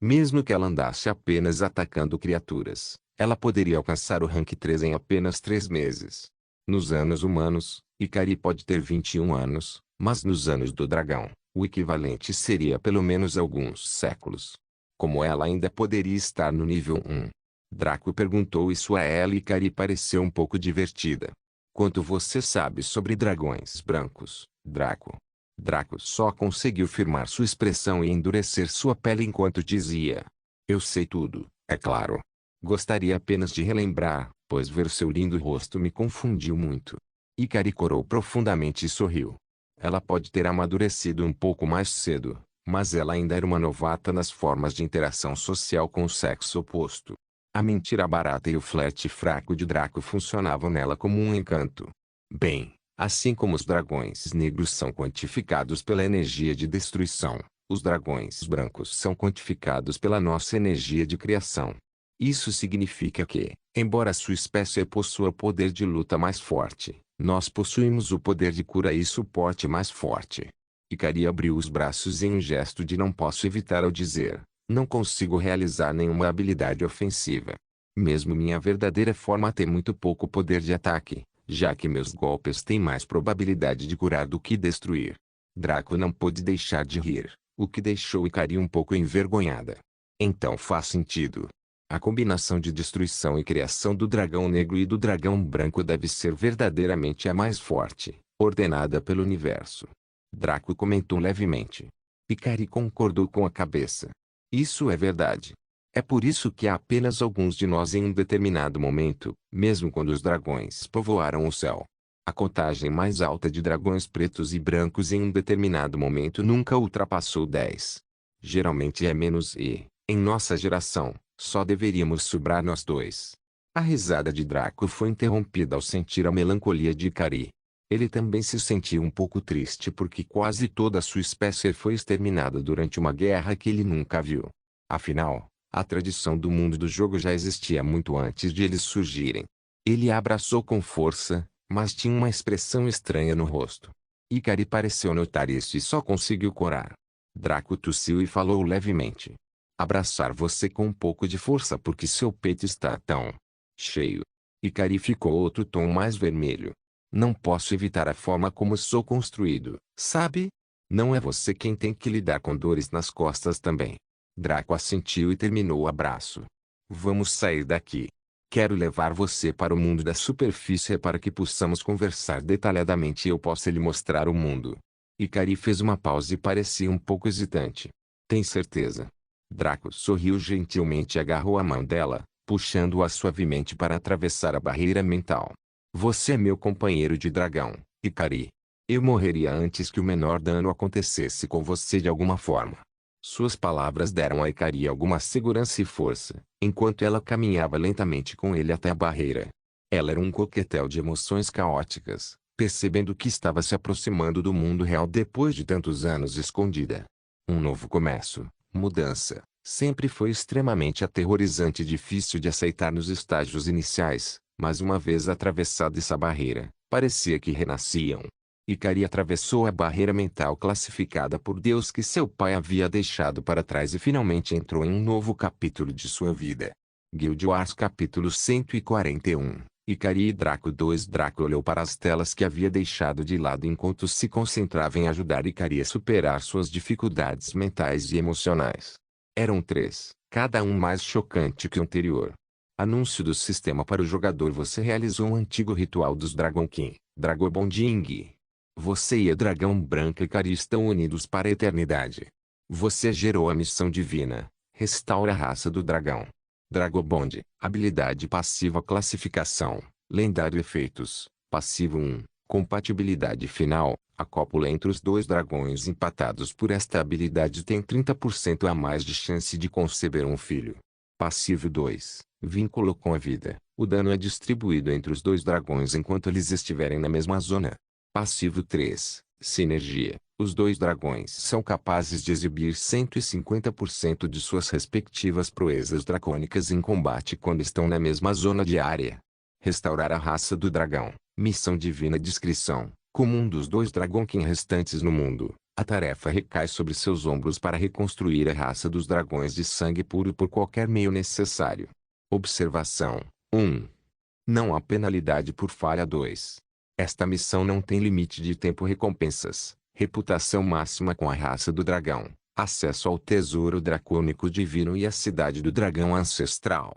S1: Mesmo que ela andasse apenas atacando criaturas, ela poderia alcançar o rank 3 em apenas 3 meses. Nos anos humanos, Ikari pode ter 21 anos, mas nos anos do dragão, o equivalente seria pelo menos alguns séculos. Como ela ainda poderia estar no nível 1? Draco perguntou isso a ela e Ikari pareceu um pouco divertida. Quanto você sabe sobre dragões brancos, Draco? Draco só conseguiu firmar sua expressão e endurecer sua pele enquanto dizia: eu sei tudo, é claro. Gostaria apenas de relembrar, pois ver seu lindo rosto me confundiu muito. Ikari corou profundamente e sorriu. Ela pode ter amadurecido um pouco mais cedo, mas ela ainda era uma novata nas formas de interação social com o sexo oposto. A mentira barata e o flerte fraco de Draco funcionavam nela como um encanto. Bem, assim como os dragões negros são quantificados pela energia de destruição, os dragões brancos são quantificados pela nossa energia de criação. Isso significa que, embora sua espécie possua poder de luta mais forte, nós possuímos o poder de cura e suporte mais forte. Ikari abriu os braços em um gesto de não posso evitar ao dizer: não consigo realizar nenhuma habilidade ofensiva. Mesmo minha verdadeira forma tem muito pouco poder de ataque, já que meus golpes têm mais probabilidade de curar do que destruir. Draco não pôde deixar de rir, o que deixou Ikari um pouco envergonhada. Então faz sentido. A combinação de destruição e criação do dragão negro e do dragão branco deve ser verdadeiramente a mais forte, ordenada pelo universo. Draco comentou levemente. Ikari concordou com a cabeça. Isso é verdade. É por isso que há apenas alguns de nós em um determinado momento, mesmo quando os dragões povoaram o céu. A contagem mais alta de dragões pretos e brancos em um determinado momento nunca ultrapassou 10. Geralmente é menos e, em nossa geração, só deveríamos sobrar nós dois. A risada de Draco foi interrompida ao sentir a melancolia de Ikari. Ele também se sentiu um pouco triste porque quase toda a sua espécie foi exterminada durante uma guerra que ele nunca viu. Afinal, a tradição do mundo do jogo já existia muito antes de eles surgirem. Ele a abraçou com força, mas tinha uma expressão estranha no rosto. Ikari pareceu notar isso e só conseguiu corar. Draco tossiu e falou levemente. Abraçar você com um pouco de força porque seu peito está tão cheio. Ikari ficou outro tom mais vermelho. Não posso evitar a forma como sou construído, sabe? Não é você quem tem que lidar com dores nas costas também. Draco assentiu e terminou o abraço. Vamos sair daqui. Quero levar você para o mundo da superfície para que possamos conversar detalhadamente e eu possa lhe mostrar o mundo. Ikari fez uma pausa e parecia um pouco hesitante. Tem certeza? Draco sorriu gentilmente e agarrou a mão dela, puxando-a suavemente para atravessar a barreira mental. Você é meu companheiro de dragão, Ikari. Eu morreria antes que o menor dano acontecesse com você de alguma forma. Suas palavras deram a Ikari alguma segurança e força, enquanto ela caminhava lentamente com ele até a barreira. Ela era um coquetel de emoções caóticas, percebendo que estava se aproximando do mundo real depois de tantos anos escondida. Um novo começo, mudança, sempre foi extremamente aterrorizante e difícil de aceitar nos estágios iniciais, mas uma vez atravessada essa barreira, parecia que renasciam. Ikari atravessou a barreira mental classificada por Deus que seu pai havia deixado para trás e finalmente entrou em um novo capítulo de sua vida. Guild Wars capítulo 141, Ikari e Draco 2. Draco olhou para as telas que havia deixado de lado enquanto se concentrava em ajudar Ikari a superar suas dificuldades mentais e emocionais. Eram 3, cada um mais chocante que o anterior. Anúncio do sistema para o jogador. Você realizou um antigo ritual dos Dragon King, Dragobonding. Você e a Dragão Branca Ikari estão unidos para a eternidade. Você gerou a missão divina, restaura a raça do dragão. Dragobond, habilidade passiva classificação, lendário efeitos, passivo 1, compatibilidade final, a cópula entre os dois dragões empatados por esta habilidade tem 30% a mais de chance de conceber um filho. Passivo 2, vínculo com a vida, o dano é distribuído entre os dois dragões enquanto eles estiverem na mesma zona. Passivo 3, sinergia, os dois dragões são capazes de exibir 150% de suas respectivas proezas dracônicas em combate quando estão na mesma zona de área. Restaurar a raça do dragão, missão divina. Descrição, como um dos dois Dragon King restantes no mundo, A tarefa recai sobre seus ombros para reconstruir a raça dos dragões de sangue puro por qualquer meio necessário. Observação 1. Não há penalidade por falha. 2. Esta missão não tem limite de tempo. Recompensas: reputação máxima com a raça do dragão, acesso ao tesouro dracônico divino e à cidade do dragão ancestral.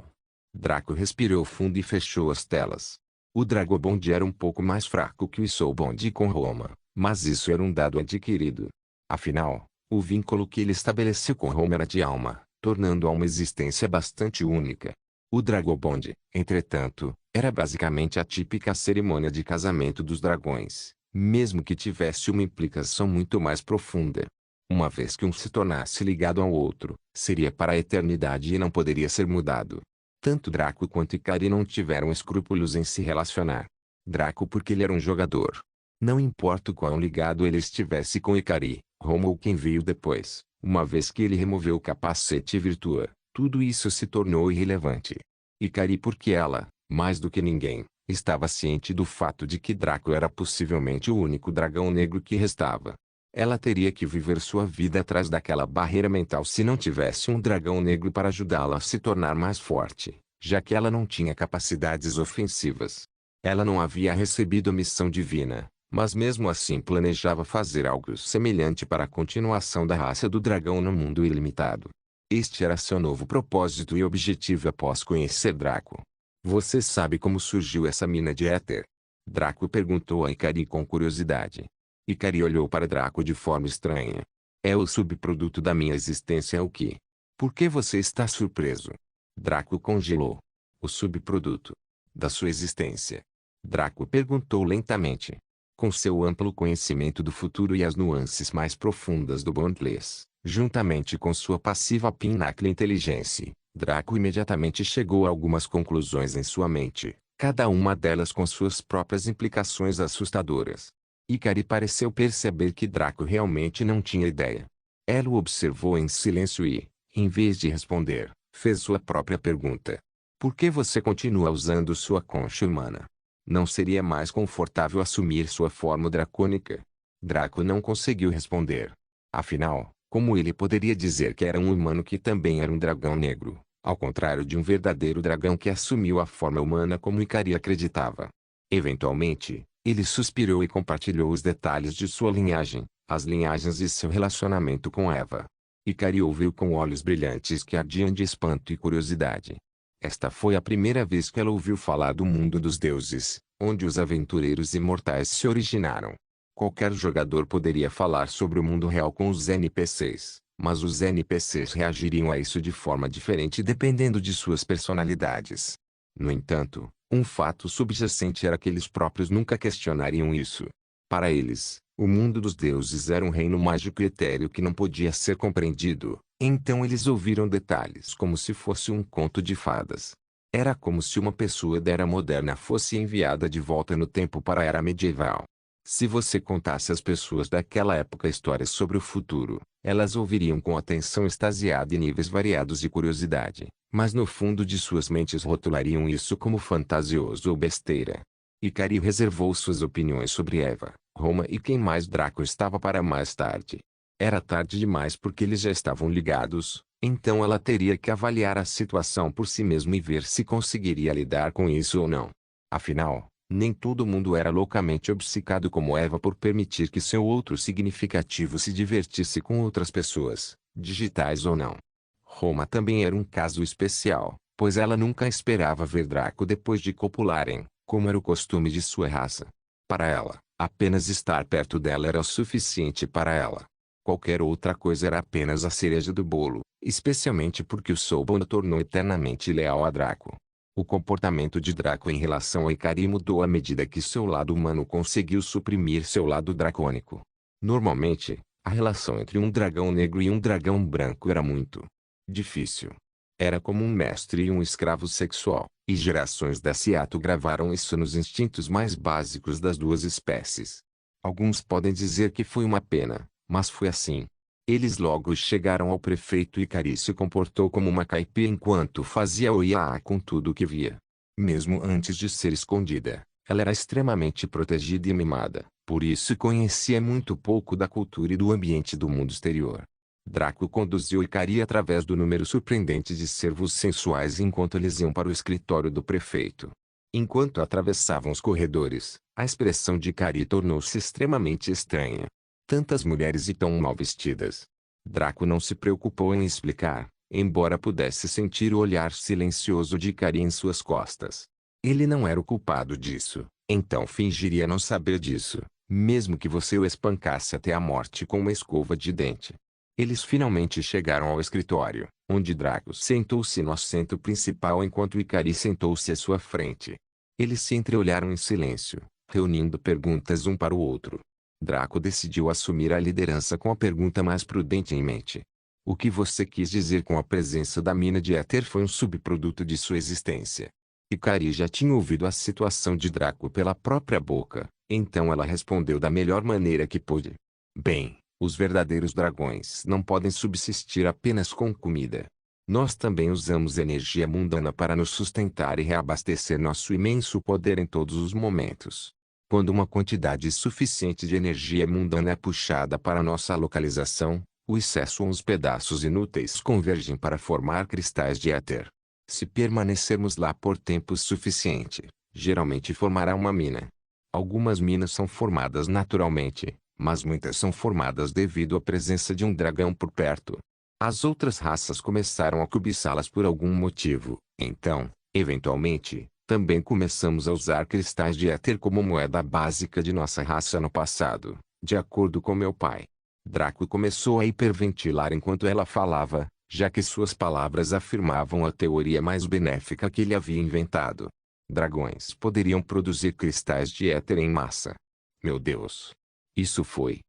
S1: Draco respirou fundo e fechou as telas. O Dragobond era um pouco mais fraco que o Isobond com Roma, mas isso era um dado adquirido. Afinal, o vínculo que ele estabeleceu com Roma era de alma, tornando-a uma existência bastante única. O Dragobond, entretanto, era basicamente a típica cerimônia de casamento dos dragões, mesmo que tivesse uma implicação muito mais profunda. Uma vez que um se tornasse ligado ao outro, seria para a eternidade e não poderia ser mudado. Tanto Draco quanto Ikari não tiveram escrúpulos em se relacionar. Draco porque ele era um jogador. Não importa o quão ligado ele estivesse com Ikari, Roma ou quem veio depois, uma vez que ele removeu o capacete Virtua, tudo isso se tornou irrelevante. Ikari porque ela, mais do que ninguém, estava ciente do fato de que Draco era possivelmente o único dragão negro que restava. Ela teria que viver sua vida atrás daquela barreira mental se não tivesse um dragão negro para ajudá-la a se tornar mais forte, já que ela não tinha capacidades ofensivas. Ela não havia recebido a missão divina, mas mesmo assim planejava fazer algo semelhante para a continuação da raça do dragão no mundo ilimitado. Este era seu novo propósito e objetivo após conhecer Draco. Você sabe como surgiu essa mina de éter? Draco perguntou a Ikari com curiosidade. Ikari olhou para Draco de forma estranha. É o subproduto da minha existência. O que? Por que você está surpreso? Draco congelou. O subproduto da sua existência. Draco perguntou lentamente. Com seu amplo conhecimento do futuro e as nuances mais profundas do Bondless, juntamente com sua passiva Pinnacle inteligência, Draco imediatamente chegou a algumas conclusões em sua mente, cada uma delas com suas próprias implicações assustadoras. Ikari pareceu perceber que Draco realmente não tinha ideia. Ela o observou em silêncio e, em vez de responder, fez sua própria pergunta. Por que você continua usando sua concha humana? Não seria mais confortável assumir sua forma dracônica? Draco não conseguiu responder. Afinal, como ele poderia dizer que era um humano que também era um dragão negro, ao contrário de um verdadeiro dragão que assumiu a forma humana como Ikari acreditava? Eventualmente, ele suspirou e compartilhou os detalhes de sua linhagem, as linhagens e seu relacionamento com Eva. Ikari ouviu com olhos brilhantes que ardiam de espanto e curiosidade. Esta foi a primeira vez que ela ouviu falar do mundo dos deuses, onde os aventureiros imortais se originaram. Qualquer jogador poderia falar sobre o mundo real com os NPCs, mas os NPCs reagiriam a isso de forma diferente dependendo de suas personalidades. No entanto, um fato subjacente era que eles próprios nunca questionariam isso. Para eles, o mundo dos deuses era um reino mágico e etéreo que não podia ser compreendido, então eles ouviram detalhes como se fosse um conto de fadas. Era como se uma pessoa da era moderna fosse enviada de volta no tempo para a era medieval. Se você contasse às pessoas daquela época histórias sobre o futuro, elas ouviriam com atenção extasiada e níveis variados de curiosidade, mas no fundo de suas mentes rotulariam isso como fantasioso ou besteira. Ikari reservou suas opiniões sobre Eva, Roma e quem mais Draco estava para mais tarde. Era tarde demais porque eles já estavam ligados, então ela teria que avaliar a situação por si mesma e ver se conseguiria lidar com isso ou não. Afinal, nem todo mundo era loucamente obcecado como Eva por permitir que seu outro significativo se divertisse com outras pessoas, digitais ou não. Roma também era um caso especial, pois ela nunca esperava ver Draco depois de copularem, como era o costume de sua raça. Para ela, apenas estar perto dela era o suficiente para ela. Qualquer outra coisa era apenas a cereja do bolo, especialmente porque o Sobon a tornou eternamente leal a Draco. O comportamento de Draco em relação a Ikari mudou à medida que seu lado humano conseguiu suprimir seu lado dracônico. Normalmente, a relação entre um dragão negro e um dragão branco era muito difícil. Era como um mestre e um escravo sexual, e gerações da Seattle gravaram isso nos instintos mais básicos das duas espécies. Alguns podem dizer que foi uma pena, mas foi assim. Eles logo chegaram ao prefeito e Ikari se comportou como uma caipira enquanto fazia o iaá com tudo o que via. Mesmo antes de ser escondida, ela era extremamente protegida e mimada, Por isso conhecia muito pouco da cultura e do ambiente do mundo exterior. Draco conduziu Ikari através do número surpreendente de servos sensuais enquanto eles iam para o escritório do prefeito. Enquanto atravessavam os corredores, a expressão de Ikari tornou-se extremamente estranha. Tantas mulheres e tão mal vestidas. Draco não se preocupou em explicar, embora pudesse sentir o olhar silencioso de Ikari em suas costas. Ele não era o culpado disso, então fingiria não saber disso, mesmo que você o espancasse até a morte com uma escova de dente. Eles finalmente chegaram ao escritório, onde Draco sentou-se no assento principal enquanto Ikari sentou-se à sua frente. Eles se entreolharam em silêncio, reunindo perguntas um para o outro. Draco decidiu assumir a liderança com a pergunta mais prudente em mente. O que você quis dizer com a presença da mina de éter foi um subproduto de sua existência. Ikari já tinha ouvido a situação de Draco pela própria boca, então ela respondeu da melhor maneira que pôde. Bem, os verdadeiros dragões não podem subsistir apenas com comida. Nós também usamos energia mundana para nos sustentar e reabastecer nosso imenso poder em todos os momentos. Quando uma quantidade suficiente de energia mundana é puxada para nossa localização, o excesso ou os pedaços inúteis convergem para formar cristais de éter. Se permanecermos lá por tempo suficiente, geralmente formará uma mina. Algumas minas são formadas naturalmente, mas muitas são formadas devido à presença de um dragão por perto. As outras raças começaram a cobiçá-las por algum motivo, então, eventualmente, também começamos a usar cristais de éter como moeda básica de nossa raça no passado, de acordo com meu pai. Draco começou a hiperventilar enquanto ela falava, já que suas palavras afirmavam a teoria mais benéfica que ele havia inventado. Dragões poderiam produzir cristais de éter em massa. Meu Deus! Isso foi.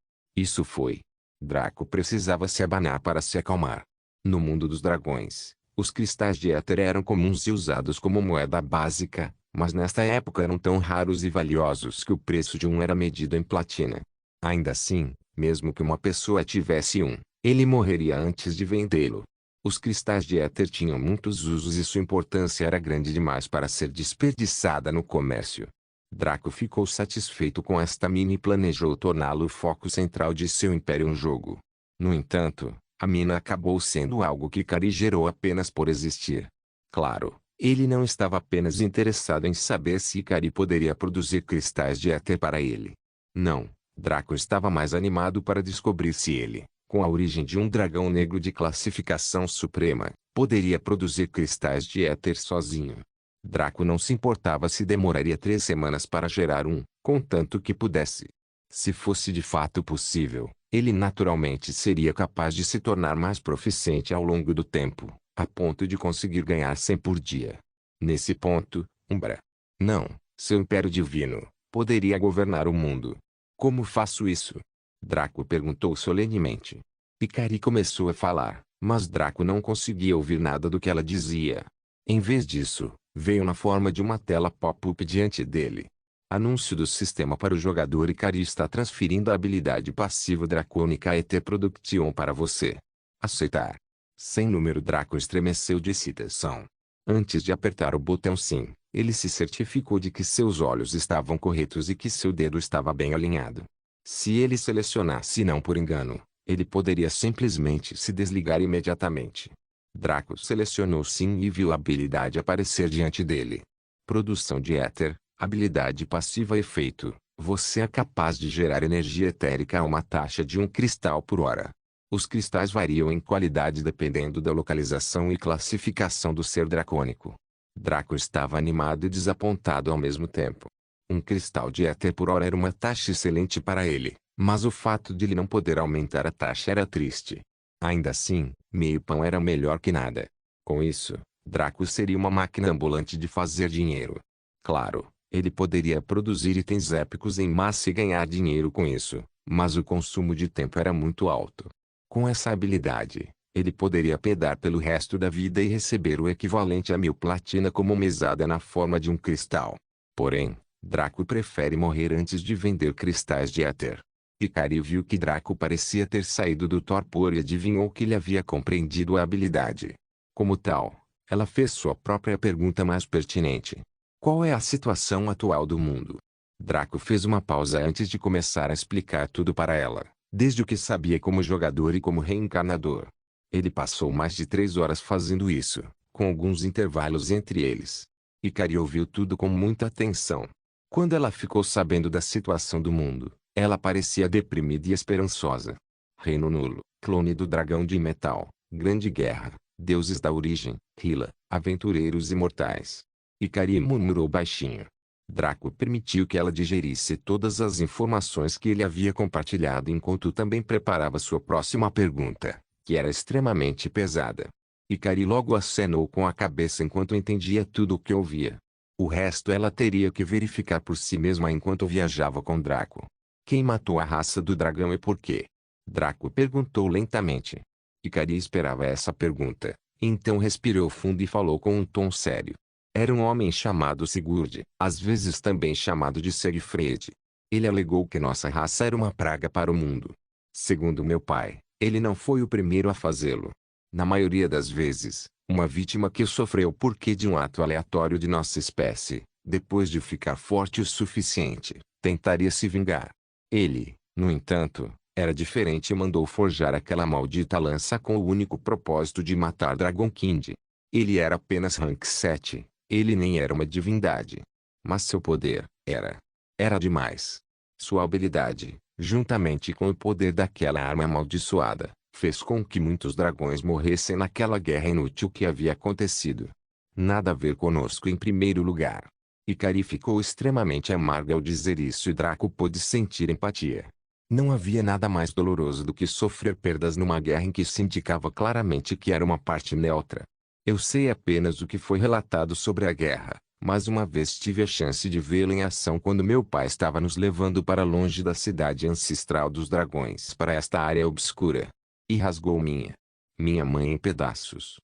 S1: Draco precisava se abanar para se acalmar. No mundo dos dragões, os cristais de éter eram comuns e usados como moeda básica, mas nesta época eram tão raros e valiosos que o preço de um era medido em platina. Ainda assim, mesmo que uma pessoa tivesse um, ele morreria antes de vendê-lo. Os cristais de éter tinham muitos usos e sua importância era grande demais para ser desperdiçada no comércio. Draco ficou satisfeito com esta mina e planejou torná-lo o foco central de seu império em jogo. No entanto, a mina acabou sendo algo que Ikari gerou apenas por existir. Claro, ele não estava apenas interessado em saber se Ikari poderia produzir cristais de éter para ele. Não, Draco estava mais animado para descobrir se ele, com a origem de um dragão negro de classificação suprema, poderia produzir cristais de éter sozinho. Draco não se importava se demoraria 3 semanas para gerar um, contanto que pudesse. Se fosse de fato possível, ele naturalmente seria capaz de se tornar mais proficiente ao longo do tempo, a ponto de conseguir ganhar 100 por dia. Nesse ponto, Umbra. Não, seu império divino, poderia governar o mundo. Como faço isso? Draco perguntou solenemente. Ikari começou a falar, mas Draco não conseguia ouvir nada do que ela dizia. Em vez disso, veio na forma de uma tela pop-up diante dele. Anúncio do sistema para o jogador Ikari está transferindo a habilidade passiva Dracônica ET Production para você. Aceitar. Sem número Draco estremeceu de excitação. Antes de apertar o botão sim, ele se certificou de que seus olhos estavam corretos e que seu dedo estava bem alinhado. Se ele selecionasse não por engano, ele poderia simplesmente se desligar imediatamente. Draco selecionou sim e viu a habilidade aparecer diante dele. Produção de éter, habilidade passiva efeito. Você é capaz de gerar energia etérica a uma taxa de 1 cristal por hora. Os cristais variam em qualidade dependendo da localização e classificação do ser dracônico. Draco estava animado e desapontado ao mesmo tempo. 1 cristal de éter por hora era uma taxa excelente para ele, mas o fato de ele não poder aumentar a taxa era triste. Ainda assim, meio pão era melhor que nada. Com isso, Draco seria uma máquina ambulante de fazer dinheiro. Claro, ele poderia produzir itens épicos em massa e ganhar dinheiro com isso, mas o consumo de tempo era muito alto. Com essa habilidade, ele poderia pedar pelo resto da vida e receber o equivalente a 1000 platina como mesada na forma de um cristal. Porém, Draco prefere morrer antes de vender cristais de éter. Ikari viu que Draco parecia ter saído do torpor e adivinhou que ele havia compreendido a habilidade. Como tal, ela fez sua própria pergunta mais pertinente. Qual é a situação atual do mundo? Draco fez uma pausa antes de começar a explicar tudo para ela, desde o que sabia como jogador e como reencarnador. Ele passou mais de 3 horas fazendo isso, com alguns intervalos entre eles. Ikari ouviu tudo com muita atenção. Quando ela ficou sabendo da situação do mundo, ela parecia deprimida e esperançosa. Reino nulo, clone do dragão de metal, grande guerra, deuses da origem, Hila, aventureiros imortais. Ikari murmurou baixinho. Draco permitiu que ela digerisse todas as informações que ele havia compartilhado enquanto também preparava sua próxima pergunta, que era extremamente pesada. Ikari logo acenou com a cabeça enquanto entendia tudo o que ouvia. O resto ela teria que verificar por si mesma enquanto viajava com Draco. Quem matou a raça do dragão e por quê? Draco perguntou lentamente. Ikari esperava essa pergunta, então respirou fundo e falou com um tom sério. Era um homem chamado Sigurd, às vezes também chamado de Segfred. Ele alegou que nossa raça era uma praga para o mundo. Segundo meu pai, ele não foi o primeiro a fazê-lo. Na maioria das vezes, uma vítima que sofreu porque de um ato aleatório de nossa espécie, depois de ficar forte o suficiente, tentaria se vingar. Ele, no entanto, era diferente e mandou forjar aquela maldita lança com o único propósito de matar Dragon King. Ele era apenas rank 7. Ele nem era uma divindade. Mas seu poder, era demais. Sua habilidade, juntamente com o poder daquela arma amaldiçoada, fez com que muitos dragões morressem naquela guerra inútil que havia acontecido. Nada a ver conosco em primeiro lugar. Ikari ficou extremamente amarga ao dizer isso e Draco pôde sentir empatia. Não havia nada mais doloroso do que sofrer perdas numa guerra em que se indicava claramente que era uma parte neutra. Eu sei apenas o que foi relatado sobre a guerra, mas uma vez tive a chance de vê-lo em ação quando meu pai estava nos levando para longe da cidade ancestral dos dragões para esta área obscura. E rasgou minha mãe em pedaços.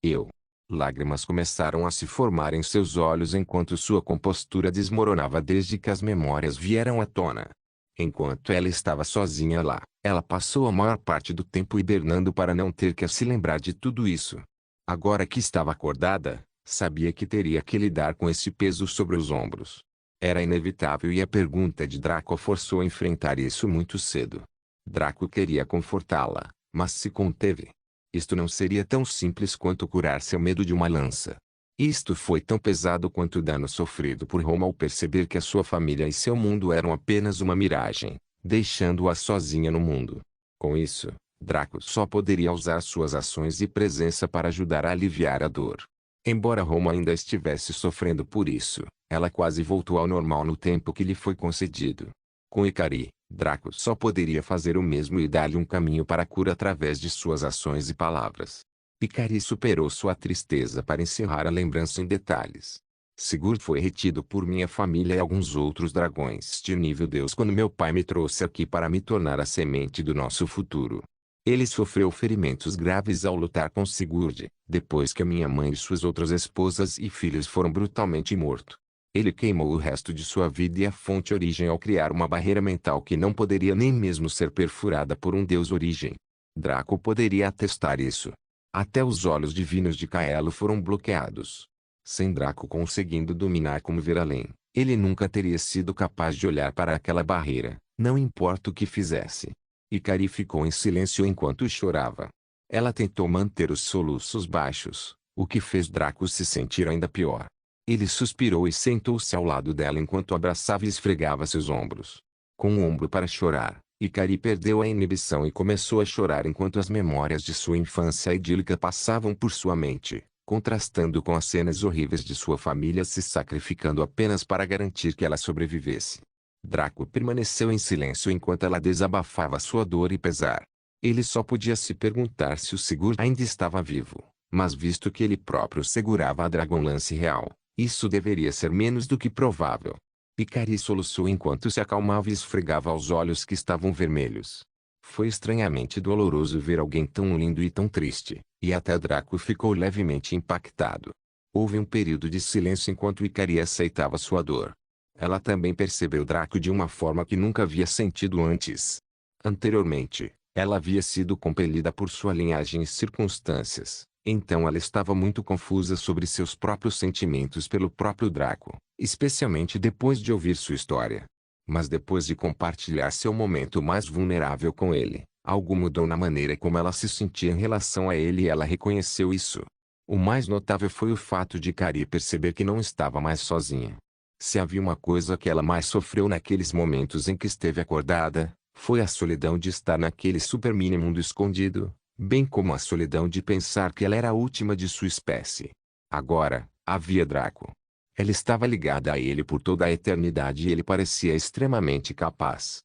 S1: Eu. Lágrimas começaram a se formar em seus olhos enquanto sua compostura desmoronava desde que as memórias vieram à tona. Enquanto ela estava sozinha lá, ela passou a maior parte do tempo hibernando para não ter que se lembrar de tudo isso. Agora que estava acordada, sabia que teria que lidar com esse peso sobre os ombros. Era inevitável e a pergunta de Draco a forçou a enfrentar isso muito cedo. Draco queria confortá-la, mas se conteve. Isto não seria tão simples quanto curar seu medo de uma lança. Isto foi tão pesado quanto o dano sofrido por Roma ao perceber que a sua família e seu mundo eram apenas uma miragem, deixando-a sozinha no mundo. Com isso, Draco só poderia usar suas ações e presença para ajudar a aliviar a dor. Embora Roma ainda estivesse sofrendo por isso, ela quase voltou ao normal no tempo que lhe foi concedido. Com Ikari, Draco só poderia fazer o mesmo e dar-lhe um caminho para a cura através de suas ações e palavras. Ikari superou sua tristeza para encerrar a lembrança em detalhes. Sigurd foi retido por minha família e alguns outros dragões de nível Deus quando meu pai me trouxe aqui para me tornar a semente do nosso futuro. Ele sofreu ferimentos graves ao lutar com Sigurd, depois que minha mãe e suas outras esposas e filhos foram brutalmente mortos. Ele queimou o resto de sua vida e a fonte origem ao criar uma barreira mental que não poderia nem mesmo ser perfurada por um deus origem. Draco poderia atestar isso. Até os olhos divinos de Kaelo foram bloqueados. Sem Draco conseguindo dominar como ver além, ele nunca teria sido capaz de olhar para aquela barreira, não importa o que fizesse. Ikari ficou em silêncio enquanto chorava. Ela tentou manter os soluços baixos, o que fez Draco se sentir ainda pior. Ele suspirou e sentou-se ao lado dela enquanto abraçava e esfregava seus ombros. Com um ombro para chorar, Ikari perdeu a inibição e começou a chorar enquanto as memórias de sua infância idílica passavam por sua mente, contrastando com as cenas horríveis de sua família se sacrificando apenas para garantir que ela sobrevivesse. Draco permaneceu em silêncio enquanto ela desabafava sua dor e pesar. Ele só podia se perguntar se o Sigurd ainda estava vivo, mas visto que ele próprio segurava a Dragonlance real, isso deveria ser menos do que provável. Ikari soluçou enquanto se acalmava e esfregava os olhos que estavam vermelhos. Foi estranhamente doloroso ver alguém tão lindo e tão triste, e até Draco ficou levemente impactado. Houve um período de silêncio enquanto Ikari aceitava sua dor. Ela também percebeu Draco de uma forma que nunca havia sentido antes. Anteriormente, ela havia sido compelida por sua linhagem e circunstâncias, Então ela estava muito confusa sobre seus próprios sentimentos pelo próprio Draco, especialmente depois de ouvir sua história. Mas depois de compartilhar seu momento mais vulnerável com ele, algo mudou na maneira como ela se sentia em relação a ele e ela reconheceu isso. O mais notável foi o fato de Kari perceber que não estava mais sozinha. Se havia uma coisa que ela mais sofreu naqueles momentos em que esteve acordada, foi a solidão de estar naquele super mini mundo escondido, bem como a solidão de pensar que ela era a última de sua espécie. Agora, havia Draco. Ela estava ligada a ele por toda a eternidade e ele parecia extremamente capaz.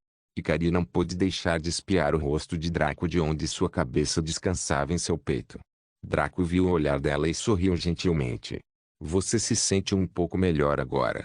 S1: Kari não pôde deixar de espiar o rosto de Draco de onde sua cabeça descansava em seu peito. Draco viu o olhar dela e sorriu gentilmente. Você se sente um pouco melhor agora.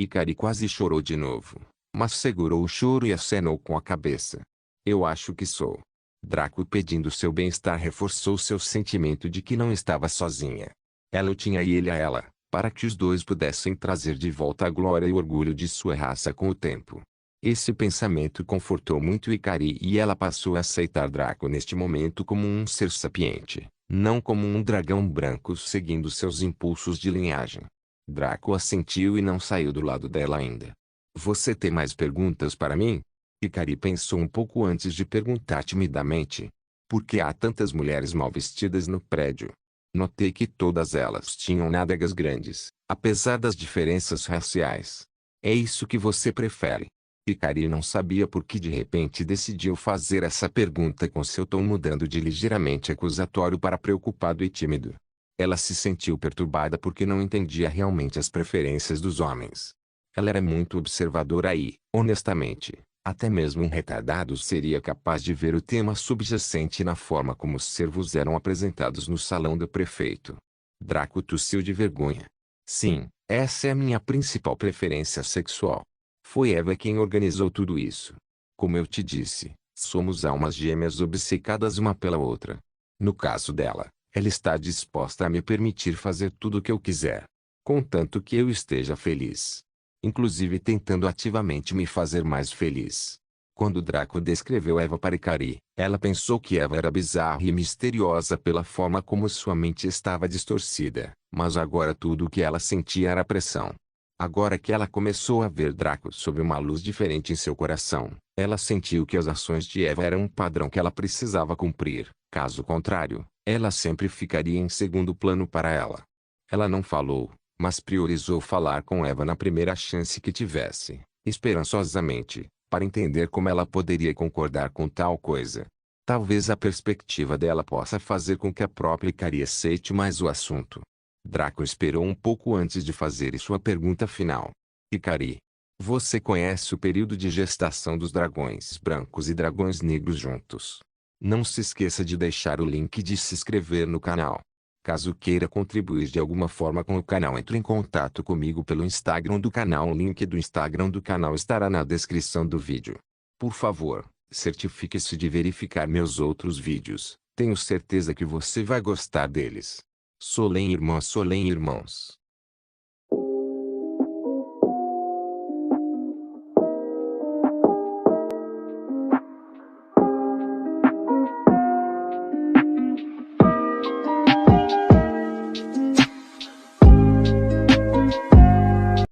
S1: Kari quase chorou de novo, mas segurou o choro e acenou com a cabeça. Eu acho que sou. Draco, pedindo seu bem-estar, reforçou seu sentimento de que não estava sozinha. Ela o tinha e ele a ela, para que os dois pudessem trazer de volta a glória e o orgulho de sua raça com o tempo. Esse pensamento confortou muito Kari e ela passou a aceitar Draco neste momento como um ser sapiente, não como um dragão branco seguindo seus impulsos de linhagem. Draco assentiu e não saiu do lado dela ainda. Você tem mais perguntas para mim? Kari pensou um pouco antes de perguntar timidamente. Por que há tantas mulheres mal vestidas no prédio? Notei que todas elas tinham nádegas grandes, apesar das diferenças raciais. É isso que você prefere? Kari não sabia por que de repente decidiu fazer essa pergunta com seu tom mudando de ligeiramente acusatório para preocupado e tímido. Ela se sentiu perturbada porque não entendia realmente as preferências dos homens. Ela era muito observadora e, honestamente, até mesmo um retardado seria capaz de ver o tema subjacente na forma como os servos eram apresentados no salão do prefeito. Draco tossiu de vergonha. Sim, essa é a minha principal preferência sexual. Foi Eva quem organizou tudo isso. Como eu te disse, somos almas gêmeas obcecadas uma pela outra. No caso dela, ela está disposta a me permitir fazer tudo o que eu quiser, contanto que eu esteja feliz. Inclusive tentando ativamente me fazer mais feliz. Quando Draco descreveu Eva para Kari, ela pensou que Eva era bizarra e misteriosa pela forma como sua mente estava distorcida, mas agora tudo o que ela sentia era pressão. Agora que ela começou a ver Draco sob uma luz diferente em seu coração, ela sentiu que as ações de Eva eram um padrão que ela precisava cumprir, caso contrário, ela sempre ficaria em segundo plano para ela. Ela não falou, mas priorizou falar com Eva na primeira chance que tivesse, esperançosamente, para entender como ela poderia concordar com tal coisa. Talvez a perspectiva dela possa fazer com que a própria Kari aceite mais o assunto. Draco esperou um pouco antes de fazer sua pergunta final. Kari, você conhece o período de gestação dos dragões brancos e dragões negros juntos? Não se esqueça de deixar o link de se inscrever no canal. Caso queira contribuir de alguma forma com o canal, entre em contato comigo pelo Instagram do canal. O link do Instagram do canal estará na descrição do vídeo. Por favor, certifique-se de verificar meus outros vídeos. Tenho certeza que você vai gostar deles. Solem irmãos.